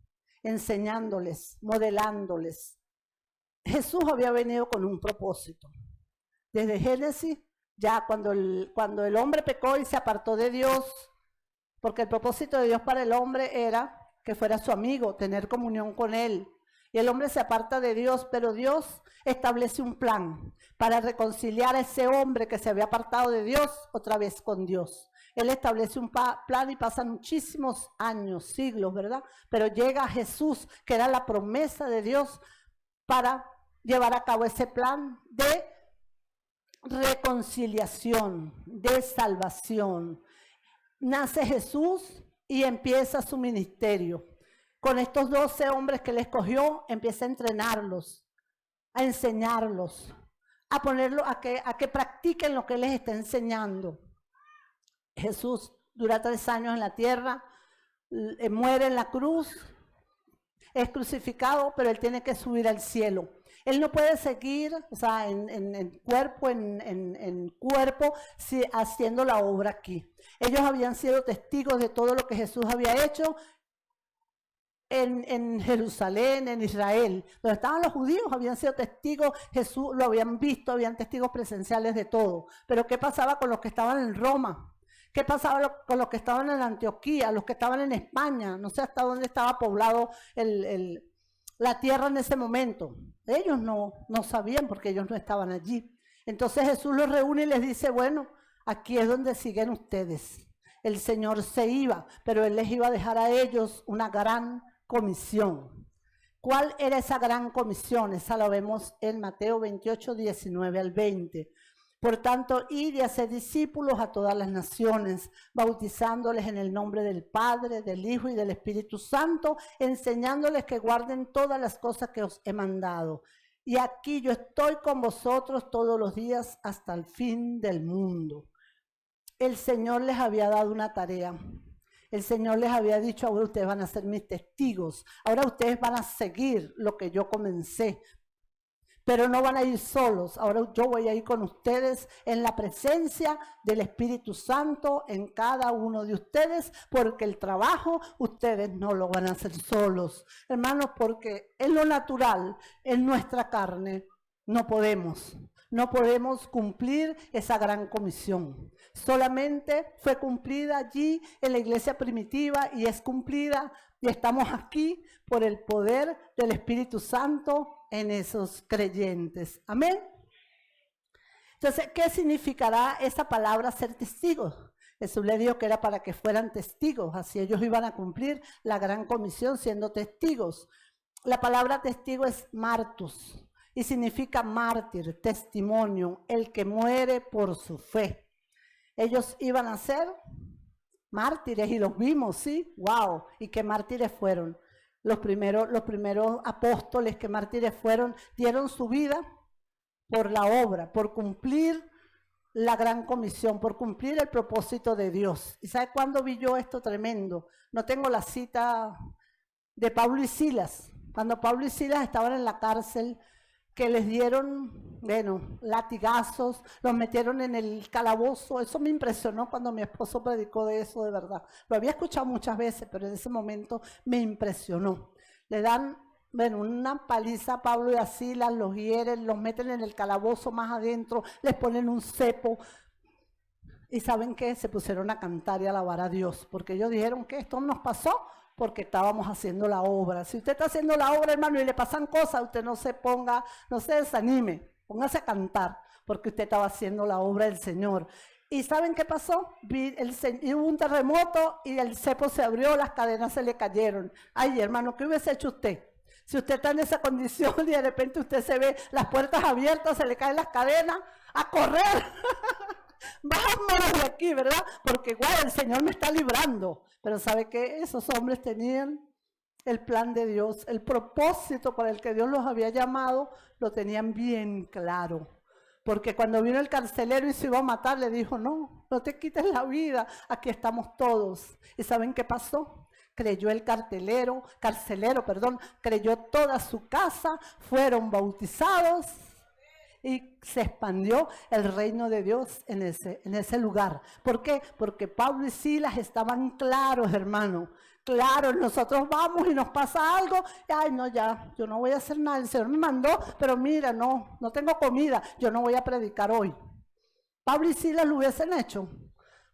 enseñándoles, modelándoles. Jesús había venido con un propósito. Desde Génesis, ya cuando el hombre pecó y se apartó de Dios, porque el propósito de Dios para el hombre era que fuera su amigo, tener comunión con Él. Y el hombre se aparta de Dios, pero Dios establece un plan para reconciliar a ese hombre que se había apartado de Dios otra vez con Dios. Él establece un plan y pasan muchísimos años, siglos, ¿verdad? Pero llega Jesús, que era la promesa de Dios para llevar a cabo ese plan de reconciliación, de salvación. Nace Jesús y empieza su ministerio. Con estos 12 hombres que Él escogió, empieza a entrenarlos, a enseñarlos, a ponerlos a que practiquen lo que Él les está enseñando. Jesús dura 3 años en la tierra, muere en la cruz, es crucificado, pero Él tiene que subir al cielo. Él no puede seguir, o sea, en cuerpo, haciendo la obra aquí. Ellos habían sido testigos de todo lo que Jesús había hecho en Jerusalén, en Israel, donde estaban los judíos, habían sido testigos, Jesús lo habían visto, habían testigos presenciales de todo. Pero ¿qué pasaba con los que estaban en Roma? ¿Qué pasaba con los que estaban en Antioquía, los que estaban en España? No sé hasta dónde estaba poblado la tierra en ese momento. Ellos no sabían porque ellos no estaban allí. Entonces Jesús los reúne y les dice, bueno, aquí es donde siguen ustedes. El Señor se iba, pero Él les iba a dejar a ellos una gran comisión. ¿Cuál era esa gran comisión? Esa la vemos en Mateo 28, 19 al 20. Por tanto, id y haced discípulos a todas las naciones, bautizándoles en el nombre del Padre, del Hijo y del Espíritu Santo, enseñándoles que guarden todas las cosas que os he mandado. Y aquí yo estoy con vosotros todos los días hasta el fin del mundo. El Señor les había dado una tarea. El Señor les había dicho, ahora ustedes van a ser mis testigos. Ahora ustedes van a seguir lo que yo comencé. Pero no van a ir solos. Ahora yo voy a ir con ustedes en la presencia del Espíritu Santo en cada uno de ustedes, porque el trabajo ustedes no lo van a hacer solos. Hermanos, porque en lo natural, en nuestra carne, no podemos cumplir esa gran comisión. Solamente fue cumplida allí en la iglesia primitiva y es cumplida y estamos aquí por el poder del Espíritu Santo en esos creyentes. Amén. Entonces, ¿qué significará esa palabra ser testigos? Jesús le dijo que era para que fueran testigos, así ellos iban a cumplir la gran comisión siendo testigos. La palabra testigo es martus y significa mártir, testimonio, el que muere por su fe. Ellos iban a ser mártires y los vimos, ¿sí? ¡Wow! ¿Y qué mártires fueron? Los primeros apóstoles que mártires fueron, dieron su vida por la obra, por cumplir la gran comisión, por cumplir el propósito de Dios. ¿Y sabe cuándo vi yo esto tremendo? No tengo la cita de Pablo y Silas. Cuando Pablo y Silas estaban en la cárcel, que les dieron, bueno, latigazos, los metieron en el calabozo. Eso me impresionó cuando mi esposo predicó de eso, de verdad. Lo había escuchado muchas veces, pero en ese momento me impresionó. Le dan, bueno, una paliza a Pablo y a Silas, los hieren, los meten en el calabozo más adentro, les ponen un cepo. ¿Y saben qué? Se pusieron a cantar y a alabar a Dios, porque ellos dijeron que esto nos pasó porque estábamos haciendo la obra. Si usted está haciendo la obra, hermano, y le pasan cosas, usted no se ponga, no se desanime, póngase a cantar, porque usted estaba haciendo la obra del Señor. ¿Y saben qué pasó? Hubo un terremoto y el cepo se abrió, las cadenas se le cayeron. Ay, hermano, ¿qué hubiese hecho usted? Si usted está en esa condición y de repente usted se ve las puertas abiertas, se le caen las cadenas, a correr. Vámonos de aquí, ¿verdad? Porque igual el Señor me está librando. Pero ¿sabe qué? Esos hombres tenían el plan de Dios, el propósito para el que Dios los había llamado, lo tenían bien claro. Porque cuando vino el carcelero y se iba a matar, le dijo, no te quites la vida, aquí estamos todos. ¿Y saben qué pasó? Creyó el carcelero, creyó toda su casa, fueron bautizados y se expandió el reino de Dios en ese lugar. ¿Por qué? Porque Pablo y Silas estaban claros, hermano. Claro, nosotros vamos y nos pasa algo. Ay, no, ya, yo no voy a hacer nada. El Señor me mandó, pero mira, no tengo comida. Yo no voy a predicar hoy. ¿Pablo y Silas lo hubiesen hecho?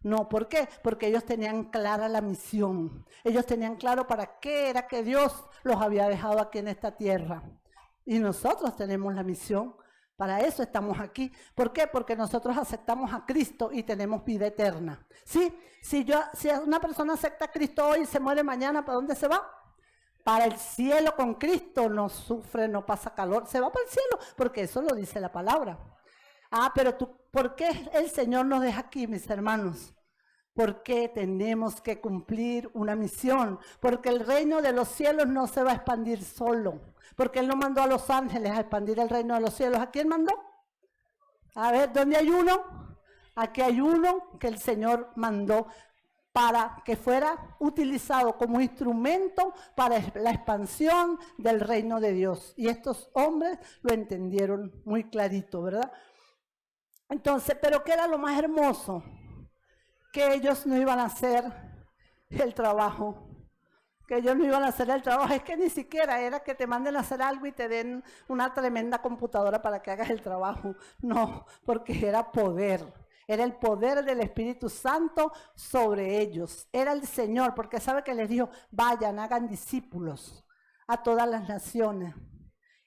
No, ¿por qué? Porque ellos tenían clara la misión. Ellos tenían claro para qué era que Dios los había dejado aquí en esta tierra. Y nosotros tenemos la misión. Para eso estamos aquí. ¿Por qué? Porque nosotros aceptamos a Cristo y tenemos vida eterna. ¿Sí? Si una persona acepta a Cristo hoy y se muere mañana, ¿para dónde se va? Para el cielo con Cristo. No sufre, no pasa calor. Se va para el cielo, porque eso lo dice la palabra. Ah, pero ¿por qué el Señor nos deja aquí, mis hermanos? Porque tenemos que cumplir una misión. Porque el reino de los cielos no se va a expandir solo. Porque Él no mandó a los ángeles a expandir el reino de los cielos. ¿A quién mandó? A ver, ¿dónde hay uno? Aquí hay uno que el Señor mandó para que fuera utilizado como instrumento para la expansión del reino de Dios. Y estos hombres lo entendieron muy clarito, ¿verdad? Entonces, ¿pero qué era lo más hermoso? Que ellos no iban a hacer el trabajo. Que ellos no iban a hacer el trabajo. Es que ni siquiera era que te manden a hacer algo y te den una tremenda computadora para que hagas el trabajo. No, porque era poder. Era el poder del Espíritu Santo sobre ellos. Era el Señor, porque sabe que les dijo, vayan, hagan discípulos a todas las naciones.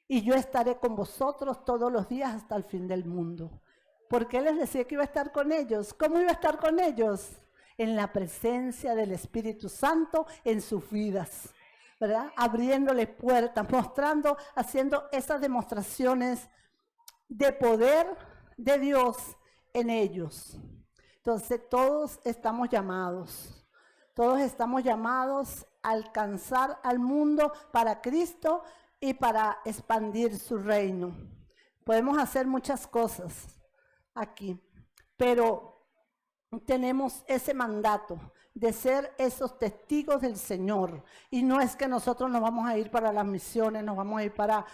Y yo estaré con vosotros todos los días hasta el fin del mundo. Porque Él les decía que iba a estar con ellos. ¿Cómo iba a estar con ellos? En la presencia del Espíritu Santo en sus vidas, ¿verdad? Abriéndole puertas, mostrando, haciendo esas demostraciones de poder de Dios en ellos. Entonces todos estamos llamados a alcanzar al mundo para Cristo y para expandir su reino. Podemos hacer muchas cosas aquí, pero tenemos ese mandato de ser esos testigos del Señor. Y no es que nosotros nos vamos a ir para las misiones, nos vamos a ir para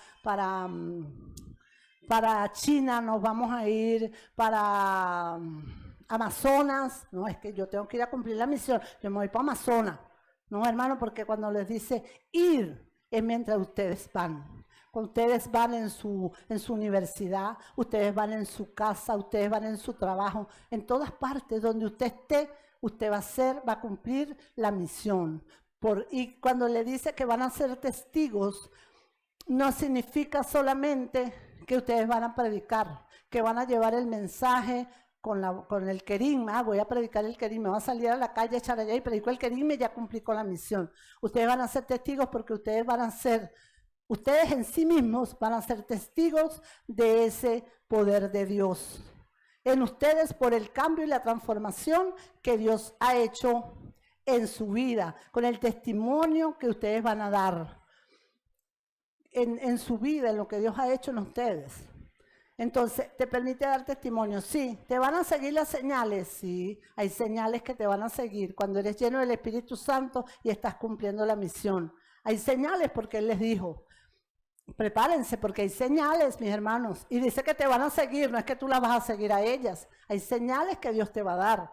China, nos vamos a ir para Amazonas. No, es que yo tengo que ir a cumplir la misión, yo me voy para Amazonas. No, hermano, porque cuando les dice ir, es mientras ustedes van. Ustedes van en su universidad, ustedes van en su casa, ustedes van en su trabajo, en todas partes donde usted esté, usted va a cumplir la misión. Y cuando le dice que van a ser testigos, no significa solamente que ustedes van a predicar, que van a llevar el mensaje con el querigma, voy a predicar el querigma, voy a salir a la calle, echar allá y predico el querigma y ya cumplí con la misión. Ustedes van a ser testigos porque ustedes en sí mismos van a ser testigos de ese poder de Dios. En ustedes por el cambio y la transformación que Dios ha hecho en su vida, con el testimonio que ustedes van a dar en su vida, en lo que Dios ha hecho en ustedes. Entonces, ¿te permite dar testimonio? Sí. ¿Te van a seguir las señales? Sí. Hay señales que te van a seguir cuando eres lleno del Espíritu Santo y estás cumpliendo la misión. Hay señales porque Él les dijo, prepárense porque hay señales, mis hermanos. Y dice que te van a seguir, no es que tú las vas a seguir a ellas. Hay señales que Dios te va a dar.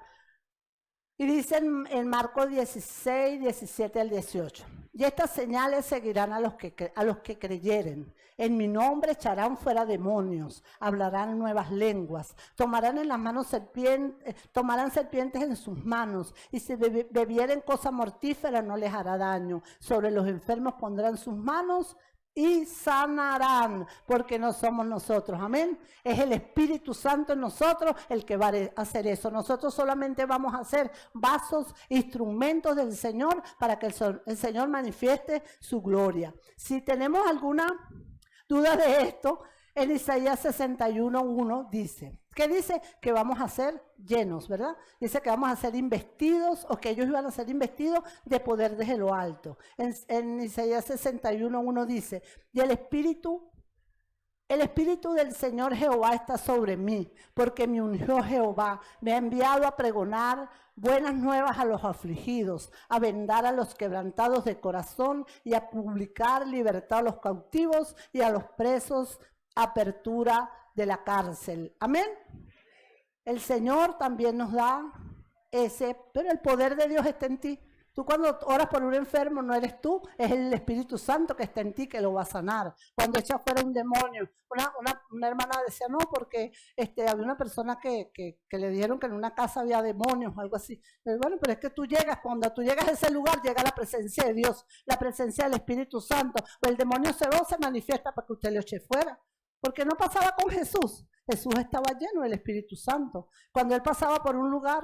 Y dice en Marcos 16, 17 al 18. Y estas señales seguirán a los que creyeren. En mi nombre echarán fuera demonios, hablarán nuevas lenguas, tomarán en las manos tomarán serpientes en sus manos, y si bebieren cosa mortífera no les hará daño. Sobre los enfermos pondrán sus manos y sanarán, porque no somos nosotros, amén. Es el Espíritu Santo en nosotros el que va a hacer eso. Nosotros solamente vamos a ser vasos, instrumentos del Señor para que el Señor manifieste su gloria. Si tenemos alguna duda de esto, en Isaías 61:1 dice, ¿qué dice? Que vamos a ser llenos, ¿verdad? Dice que vamos a ser investidos, o que ellos iban a ser investidos de poder desde lo alto. En Isaías 61:1 dice, y el Espíritu del Señor Jehová está sobre mí, porque me ungió Jehová, me ha enviado a pregonar buenas nuevas a los afligidos, a vendar a los quebrantados de corazón y a publicar libertad a los cautivos y a los presos, apertura de la cárcel. Amén. El Señor también nos da pero el poder de Dios está en ti. Tú cuando oras por un enfermo no eres tú, es el Espíritu Santo que está en ti que lo va a sanar. Cuando echas fuera un demonio, una hermana decía, no, porque había una persona que le dijeron que en una casa había demonios o algo así. Pero bueno, pero es que cuando tú llegas a ese lugar, llega la presencia de Dios, la presencia del Espíritu Santo. O el demonio se manifiesta para que usted lo eche fuera. Porque no pasaba con Jesús. Jesús estaba lleno del Espíritu Santo. Cuando Él pasaba por un lugar,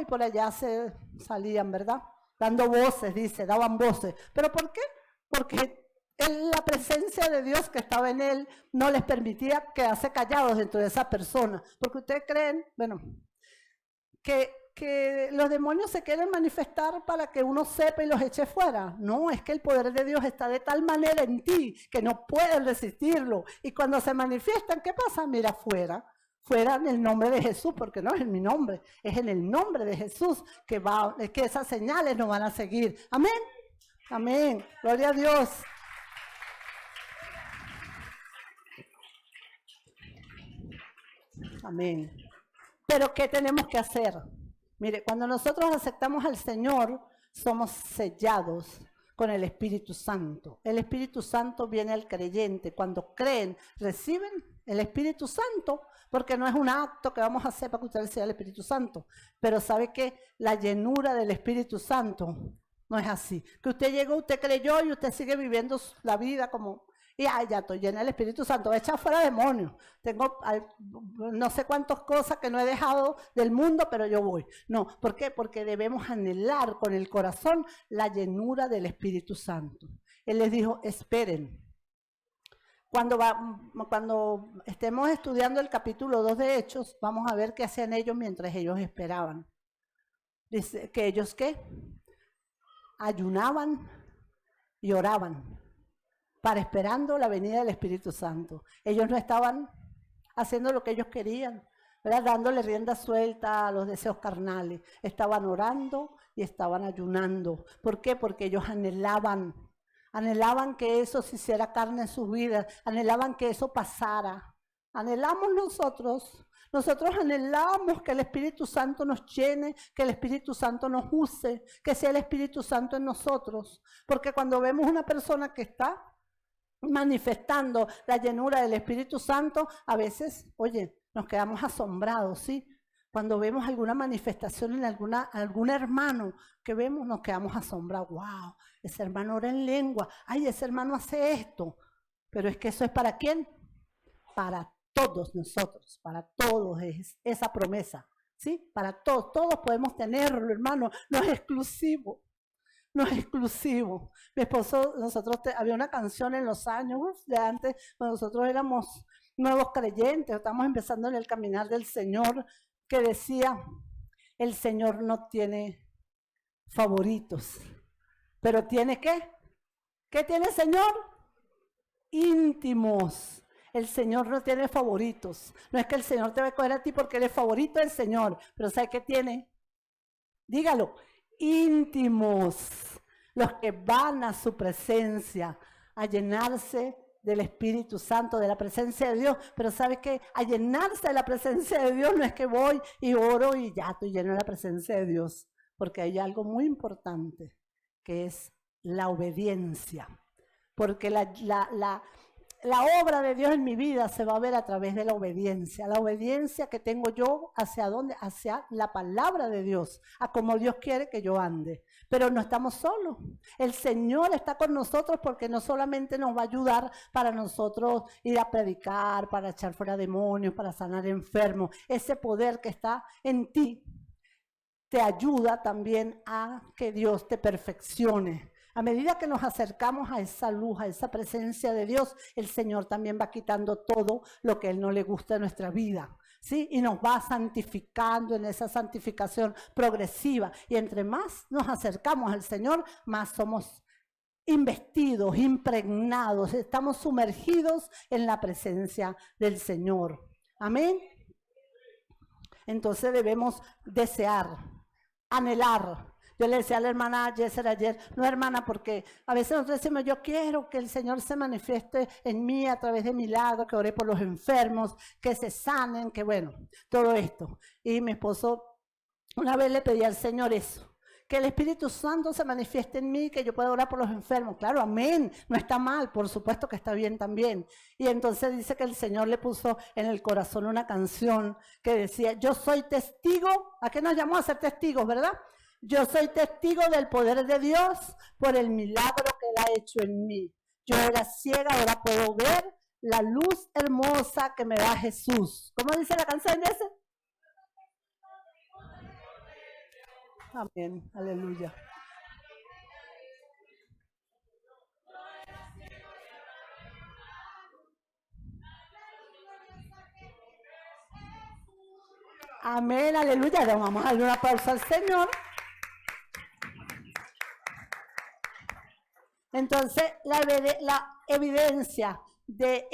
por allá se salían, ¿verdad? Dando voces, daban voces. ¿Pero por qué? Porque la presencia de Dios que estaba en Él no les permitía quedarse callados dentro de esa persona. Porque ustedes creen, que los demonios se quieren manifestar para que uno sepa y los eche fuera. No, es que el poder de Dios está de tal manera en ti que no pueden resistirlo. Y cuando se manifiestan, ¿qué pasa? Mira, fuera en el nombre de Jesús, porque no es en mi nombre, es en el nombre de Jesús que esas señales nos van a seguir. Amén. Amén. Gloria a Dios. Amén. Pero ¿qué tenemos que hacer? Mire, cuando nosotros aceptamos al Señor, somos sellados con el Espíritu Santo. El Espíritu Santo viene al creyente. Cuando creen, reciben el Espíritu Santo, porque no es un acto que vamos a hacer para que usted reciba el Espíritu Santo. Pero sabe que la llenura del Espíritu Santo no es así. Que usted llegó, usted creyó y usted sigue viviendo la vida como... Y ya estoy llena del Espíritu Santo, voy a echar fuera demonios. Tengo no sé cuántas cosas que no he dejado del mundo, pero yo voy. No, ¿por qué? Porque debemos anhelar con el corazón la llenura del Espíritu Santo. Él les dijo, esperen. Cuando estemos estudiando el capítulo 2 de Hechos, vamos a ver qué hacían ellos mientras ellos esperaban. Dice que ellos, ¿qué? Ayunaban y oraban para esperando la venida del Espíritu Santo. Ellos no estaban haciendo lo que ellos querían, ¿verdad? Dándole rienda suelta a los deseos carnales. Estaban orando y estaban ayunando. ¿Por qué? Porque ellos anhelaban que eso se hiciera carne en sus vidas, anhelaban que eso pasara. Anhelamos nosotros anhelamos que el Espíritu Santo nos llene, que el Espíritu Santo nos use, que sea el Espíritu Santo en nosotros. Porque cuando vemos una persona que está manifestando la llenura del Espíritu Santo, a veces, nos quedamos asombrados, ¿sí? Cuando vemos alguna manifestación en algún hermano que vemos, nos quedamos asombrados. ¡Wow! Ese hermano ora en lengua. ¡Ay, ese hermano hace esto! Pero es que eso es ¿para quién? Para todos nosotros, para todos es esa promesa, ¿sí? Para todos, todos podemos tenerlo, hermano, no es exclusivo. No es exclusivo. Mi esposo, había una canción en los años de antes, cuando nosotros éramos nuevos creyentes, estamos empezando en el caminar del Señor, que decía, el Señor no tiene favoritos, pero ¿tiene qué? ¿Qué tiene el Señor? Íntimos. El Señor no tiene favoritos. No es que el Señor te va a coger a ti porque eres favorito del Señor, pero ¿sabe qué tiene? Dígalo. Íntimos, los que van a su presencia, a llenarse del Espíritu Santo, de la presencia de Dios. Pero ¿sabes qué? A llenarse de la presencia de Dios no es que voy y oro y ya estoy lleno de la presencia de Dios, porque hay algo muy importante, que es la obediencia. Porque la obra de Dios en mi vida se va a ver a través de la obediencia que tengo yo hacia dónde, hacia la palabra de Dios, a como Dios quiere que yo ande. Pero no estamos solos, el Señor está con nosotros porque no solamente nos va a ayudar para nosotros ir a predicar, para echar fuera demonios, para sanar enfermos. Ese poder que está en ti te ayuda también a que Dios te perfeccione. A medida que nos acercamos a esa luz, a esa presencia de Dios, el Señor también va quitando todo lo que a Él no le gusta de nuestra vida, ¿sí? Y nos va santificando en esa santificación progresiva. Y entre más nos acercamos al Señor, más somos investidos, impregnados, estamos sumergidos en la presencia del Señor. Amén. Entonces debemos desear, anhelar. Yo le decía a la hermana Yesser ayer, no hermana, porque a veces nosotros decimos, yo quiero que el Señor se manifieste en mí a través de milagros, que ore por los enfermos, que se sanen, que bueno, todo esto. Y mi esposo una vez le pedí al Señor eso, que el Espíritu Santo se manifieste en mí, que yo pueda orar por los enfermos. Claro, amén, no está mal, por supuesto que está bien también. Y entonces dice que el Señor le puso en el corazón una canción que decía, yo soy testigo, ¿a qué nos llamó a ser testigos, verdad? Yo soy testigo del poder de Dios por el milagro que Él ha hecho en mí. Yo era ciega, ahora puedo ver la luz hermosa que me da Jesús. ¿Cómo dice la canción esa? Amén, aleluya. Amén, aleluya. Le vamos a darle una pausa al Señor. Entonces, la evidencia de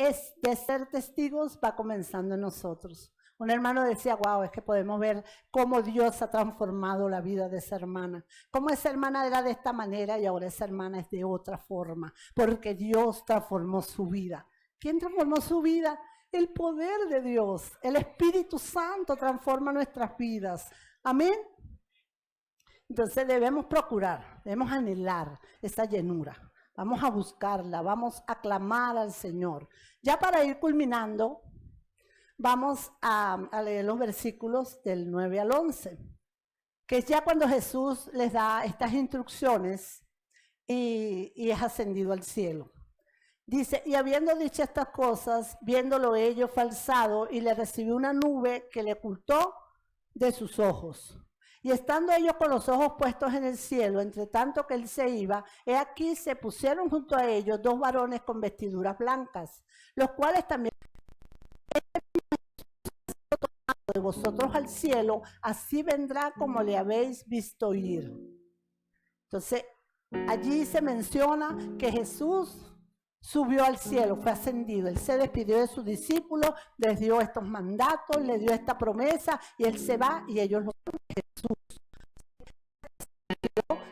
ser testigos va comenzando en nosotros. Un hermano decía, wow, es que podemos ver cómo Dios ha transformado la vida de esa hermana. Cómo esa hermana era de esta manera y ahora esa hermana es de otra forma. Porque Dios transformó su vida. ¿Quién transformó su vida? El poder de Dios. El Espíritu Santo transforma nuestras vidas. Amén. Entonces debemos procurar, debemos anhelar esa llenura. Vamos a buscarla, vamos a clamar al Señor. Ya para ir culminando, vamos a leer los versículos del 9 al 11, que es ya cuando Jesús les da estas instrucciones y es ascendido al cielo. Dice, y habiendo dicho estas cosas, viéndolo ellos fue alzado y le recibió una nube que le ocultó de sus ojos. Y estando ellos con los ojos puestos en el cielo, entre tanto que él se iba, he aquí se pusieron junto a ellos dos varones con vestiduras blancas, los cuales también de vosotros al cielo, así vendrá como le habéis visto ir. Entonces, allí se menciona que Jesús subió al cielo, fue ascendido. Él se despidió de sus discípulos, les dio estos mandatos, les dio esta promesa y él se va y ellos lo Jesús.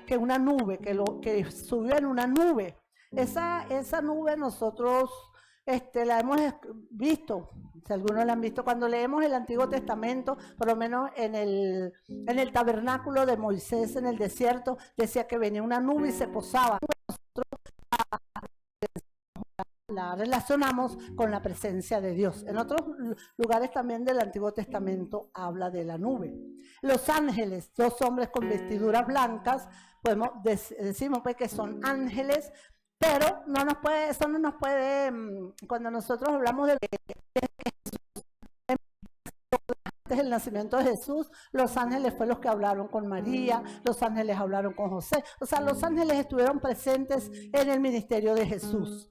Que una nube, que subió en una nube. Esa nube nosotros la hemos visto, si algunos la han visto, cuando leemos el Antiguo Testamento, por lo menos en el tabernáculo de Moisés en el desierto, decía que venía una nube y se posaba. Nosotros la relacionamos con la presencia de Dios. En otros lugares también del Antiguo Testamento habla de la nube. Los ángeles, dos hombres con vestiduras blancas, decimos pues que son ángeles, pero eso no nos puede, cuando nosotros hablamos de del nacimiento de Jesús, los ángeles fueron los que hablaron con María, los ángeles hablaron con José. O sea, los ángeles estuvieron presentes en el ministerio de Jesús.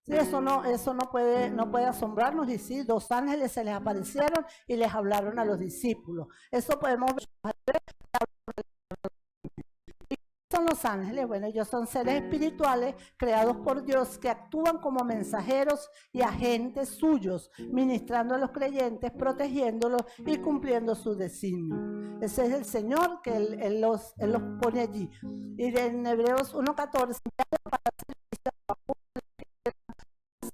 Sí, eso no puede asombrarnos. Y sí, 2 ángeles se les aparecieron y les hablaron a los discípulos. Eso podemos ver. Son los ángeles, bueno, ellos son seres espirituales creados por Dios que actúan como mensajeros y agentes suyos, ministrando a los creyentes, protegiéndolos y cumpliendo su designio. Ese es el Señor que Él los pone allí. Y en Hebreos 1:14, para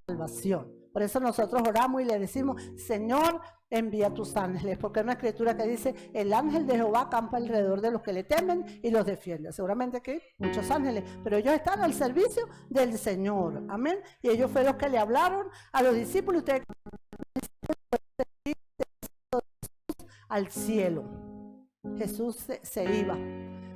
salvación. Por eso nosotros oramos y le decimos, Señor, envía tus ángeles, porque hay una escritura que dice, el ángel de Jehová acampa alrededor de los que le temen y los defiende. Seguramente que hay muchos ángeles, pero ellos están al servicio del Señor. Amén. Y ellos fueron los que le hablaron a los discípulos. Ustedes al cielo. Jesús se iba.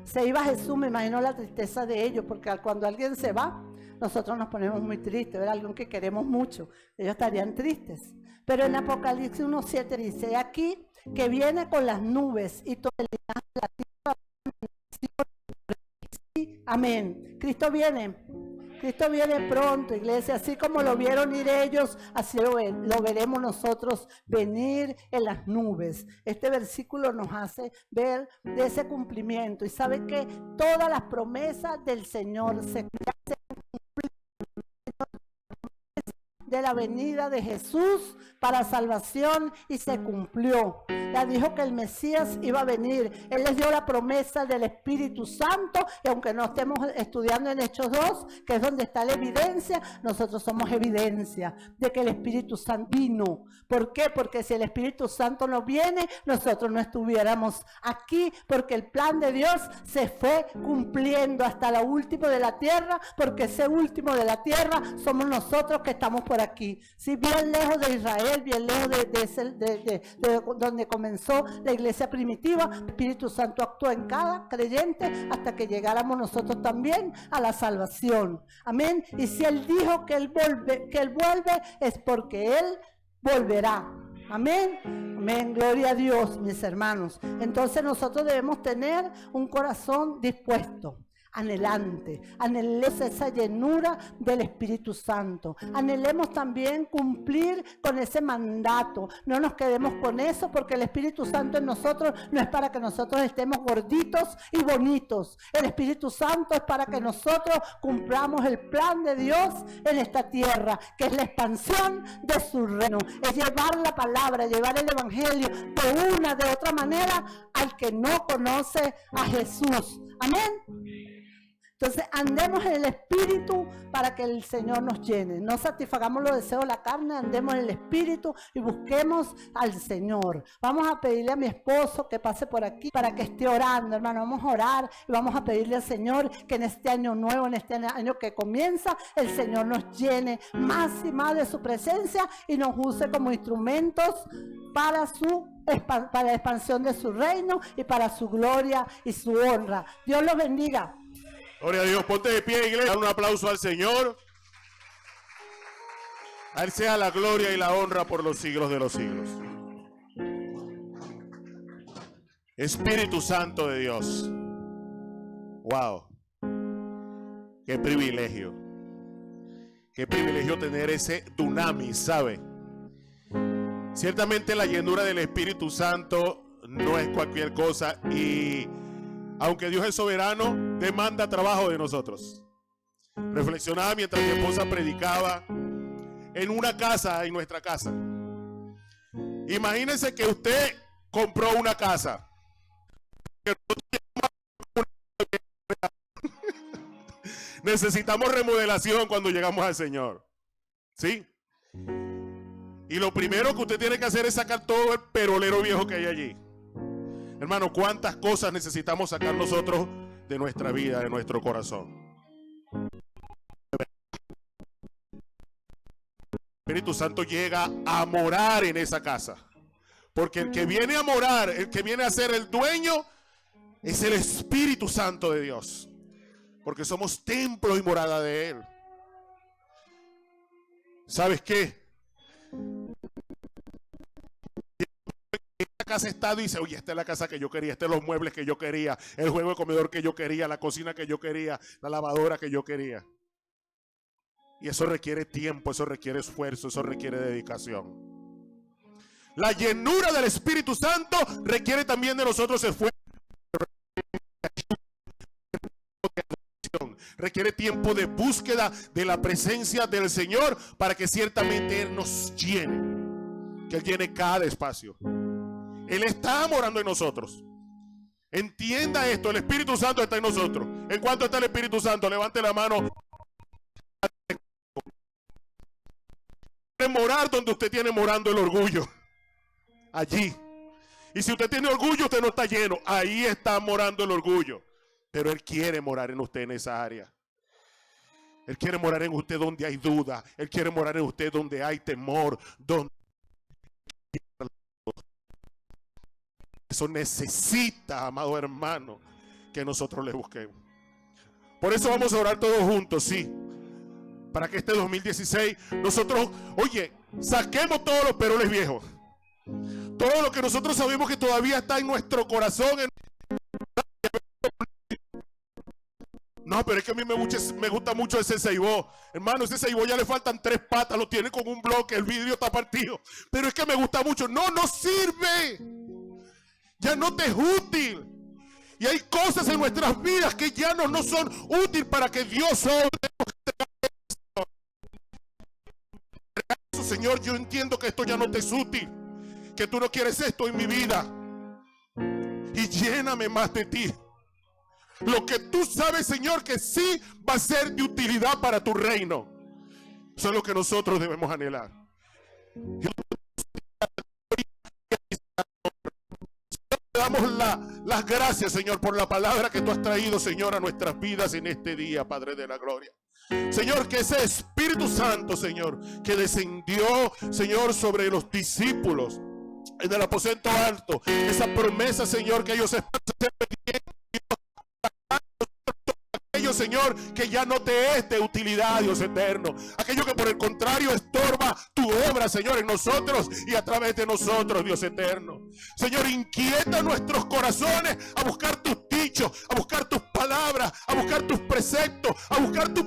Se iba Jesús, me imagino la tristeza de ellos, porque cuando alguien se va, nosotros nos ponemos muy tristes, ver alguien que queremos mucho, ellos estarían tristes. Pero en Apocalipsis 1:7 dice, aquí que viene con las nubes y todo el linaje de la tierra. Amén. Cristo viene pronto, iglesia. Así como lo vieron ir ellos, así lo veremos nosotros venir en las nubes. Este versículo nos hace ver de ese cumplimiento. Y sabe que todas las promesas del Señor se de la venida de Jesús para salvación y se cumplió. Ya dijo que el Mesías iba a venir. Él les dio la promesa del Espíritu Santo y aunque no estemos estudiando en Hechos 2, que es donde está la evidencia, nosotros somos evidencia de que el Espíritu Santo vino. ¿Por qué? Porque si el Espíritu Santo no viene, nosotros no estuviéramos aquí, porque el plan de Dios se fue cumpliendo hasta lo último de la tierra, porque ese último de la tierra somos nosotros que estamos por aquí. Sí, bien lejos de Israel, bien lejos de donde comenzó la iglesia primitiva, el Espíritu Santo actuó en cada creyente hasta que llegáramos nosotros también a la salvación. Amén. Y si Él dijo que Él vuelve, es porque Él volverá. Amén. Amén. Gloria a Dios, mis hermanos. Entonces nosotros debemos tener un corazón dispuesto, anhelante, anhelemos esa llenura del Espíritu Santo, anhelemos también cumplir con ese mandato, no nos quedemos con eso, porque el Espíritu Santo en nosotros no es para que nosotros estemos gorditos y bonitos. El Espíritu Santo es para que nosotros cumplamos el plan de Dios en esta tierra, que es la expansión de su reino, es llevar la palabra, llevar el evangelio de una, de otra manera al que no conoce a Jesús. Amén. Entonces andemos en el Espíritu para que el Señor nos llene. No satisfagamos los deseos de la carne, andemos en el Espíritu y busquemos al Señor. Vamos a pedirle a mi esposo que pase por aquí para que esté orando, hermano. Vamos a orar y vamos a pedirle al Señor que en este año nuevo, en este año que comienza, el Señor nos llene más y más de su presencia y nos use como instrumentos para la expansión de su reino y para su gloria y su honra. Dios los bendiga. Gloria a Dios, ponte de pie, iglesia, un aplauso al Señor. A Él sea la gloria y la honra por los siglos de los siglos. Espíritu Santo de Dios. Wow. Qué privilegio. Qué privilegio tener ese dunamis, ¿sabe? Ciertamente la llenura del Espíritu Santo no es cualquier cosa y aunque Dios es soberano, demanda trabajo de nosotros. Reflexionaba mientras mi esposa predicaba en una casa, en nuestra casa. Imagínense que usted compró una casa. Necesitamos remodelación cuando llegamos al Señor. ¿Sí? Y lo primero que usted tiene que hacer es sacar todo el perolero viejo que hay allí. Hermano, ¿cuántas cosas necesitamos sacar nosotros de nuestra vida, de nuestro corazón? El Espíritu Santo llega a morar en esa casa. Porque el que viene a morar, el que viene a ser el dueño, es el Espíritu Santo de Dios. Porque somos templo y morada de Él. ¿Sabes qué? casa está, dice, oye, esta es la casa que yo quería, este es los muebles que yo quería, el juego de comedor que yo quería, la cocina que yo quería, la lavadora que yo quería. Y eso requiere tiempo, eso requiere esfuerzo, eso requiere dedicación. La llenura del Espíritu Santo requiere también de nosotros esfuerzo. Requiere tiempo de búsqueda de la presencia del Señor para que ciertamente Él nos llene. Que Él llene cada espacio. Él está morando en nosotros. Entienda esto, el Espíritu Santo está en nosotros. ¿En cuánto está el Espíritu Santo? Levante la mano. Morar donde usted tiene morando el orgullo. Allí. Y si usted tiene orgullo, usted no está lleno. Ahí está morando el orgullo. Pero Él quiere morar en usted en esa área. Él quiere morar en usted donde hay duda. Él quiere morar en usted donde hay temor. Donde eso necesita, amado hermano, que nosotros le busquemos. Por eso vamos a orar todos juntos, sí. Para que este 2016 nosotros, oye, saquemos todos los peroles viejos. Todo lo que nosotros sabemos que todavía está en nuestro corazón. No, pero es que a mí me gusta mucho ese ceibó. Hermano, ese ceibó ya le faltan 3 patas, lo tiene con un bloque, el vidrio está partido. Pero es que me gusta mucho. No, no sirve. Ya no te es útil. Y hay cosas en nuestras vidas que ya no son útiles para que Dios obre. Señor, yo entiendo que esto ya no te es útil, que tú no quieres esto en mi vida, y lléname más de ti. Lo que tú sabes, Señor, que sí va a ser de utilidad para tu reino. Eso es lo que nosotros debemos anhelar. Te damos las gracias, Señor, por la palabra que tú has traído, Señor, a nuestras vidas en este día, Padre de la gloria. Señor, que ese Espíritu Santo, Señor, que descendió, Señor, sobre los discípulos en el aposento alto, esa promesa, Señor, que ellos esperan aquello, Señor, que ya no te es de utilidad, Dios eterno, aquello que por el contrario estorba tu obra, Señor, en nosotros y a través de nosotros, Dios eterno. Señor, inquieta nuestros corazones a buscar tus dichos, a buscar tus palabras, a buscar tus preceptos, a buscar tu...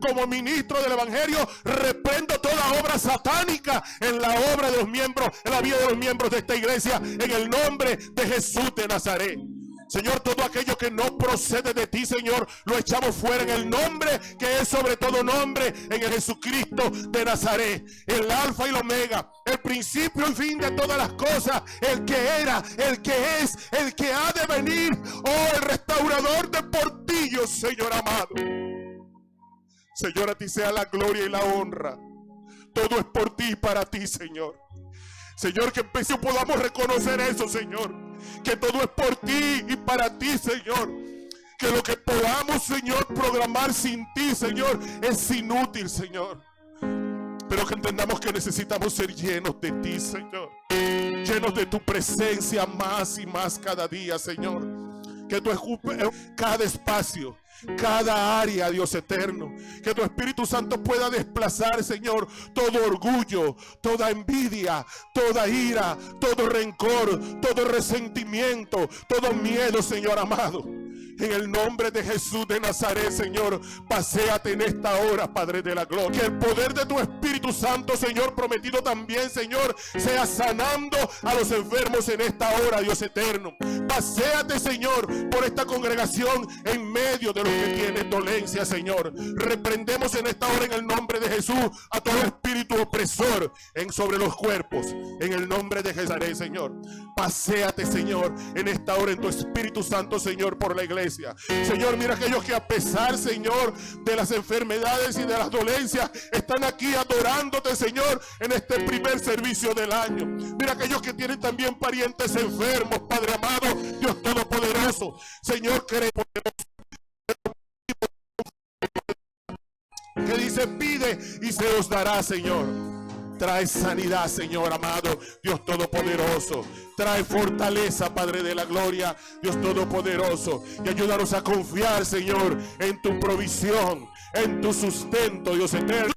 Como ministro del Evangelio, reprendo toda obra satánica en la obra de los miembros, en la vida de los miembros de esta iglesia, en el nombre de Jesús de Nazaret. Señor, todo aquello que no procede de ti, Señor, lo echamos fuera en el nombre que es sobre todo nombre, en el Jesucristo de Nazaret, el alfa y el omega, el principio y fin de todas las cosas, el que era, el que es, el que ha de venir, oh, el restaurador de portillos, Señor amado. Señor, a ti sea la gloria y la honra. Todo es por ti y para ti, Señor. Señor, que podamos reconocer eso, Señor. Que todo es por ti y para ti, Señor. Que lo que podamos, Señor, programar sin ti, Señor, es inútil, Señor. Pero que entendamos que necesitamos ser llenos de ti, Señor. Llenos de tu presencia más y más cada día, Señor. Que tú ocupes cada espacio, cada área, Dios eterno. Que tu Espíritu Santo pueda desplazar, Señor, todo orgullo, toda envidia, toda ira, todo rencor, todo resentimiento, todo miedo, Señor amado. En el nombre de Jesús de Nazaret, Señor, paséate en esta hora, Padre de la gloria. Que el poder de tu Espíritu Santo, Señor, prometido también, Señor, sea sanando a los enfermos en esta hora, Dios eterno. Paséate, Señor, por esta congregación en medio de los que tienen dolencia, Señor. Reprendemos en esta hora en el nombre de Jesús a todo espíritu opresor sobre los cuerpos. En el nombre de Jesús, Señor. Paséate, Señor, en esta hora en tu Espíritu Santo, Señor, por la iglesia. Señor, mira aquellos que a pesar, Señor, de las enfermedades y de las dolencias, están aquí adorándote, Señor, en este primer servicio del año. Mira aquellos que tienen también parientes enfermos, Padre amado, Dios todopoderoso. Señor, que dice, pide y se os dará, Señor. Trae sanidad, Señor amado, Dios todopoderoso. Trae fortaleza, Padre de la gloria, Dios todopoderoso. Y ayúdanos a confiar, Señor, en tu provisión, en tu sustento, Dios eterno.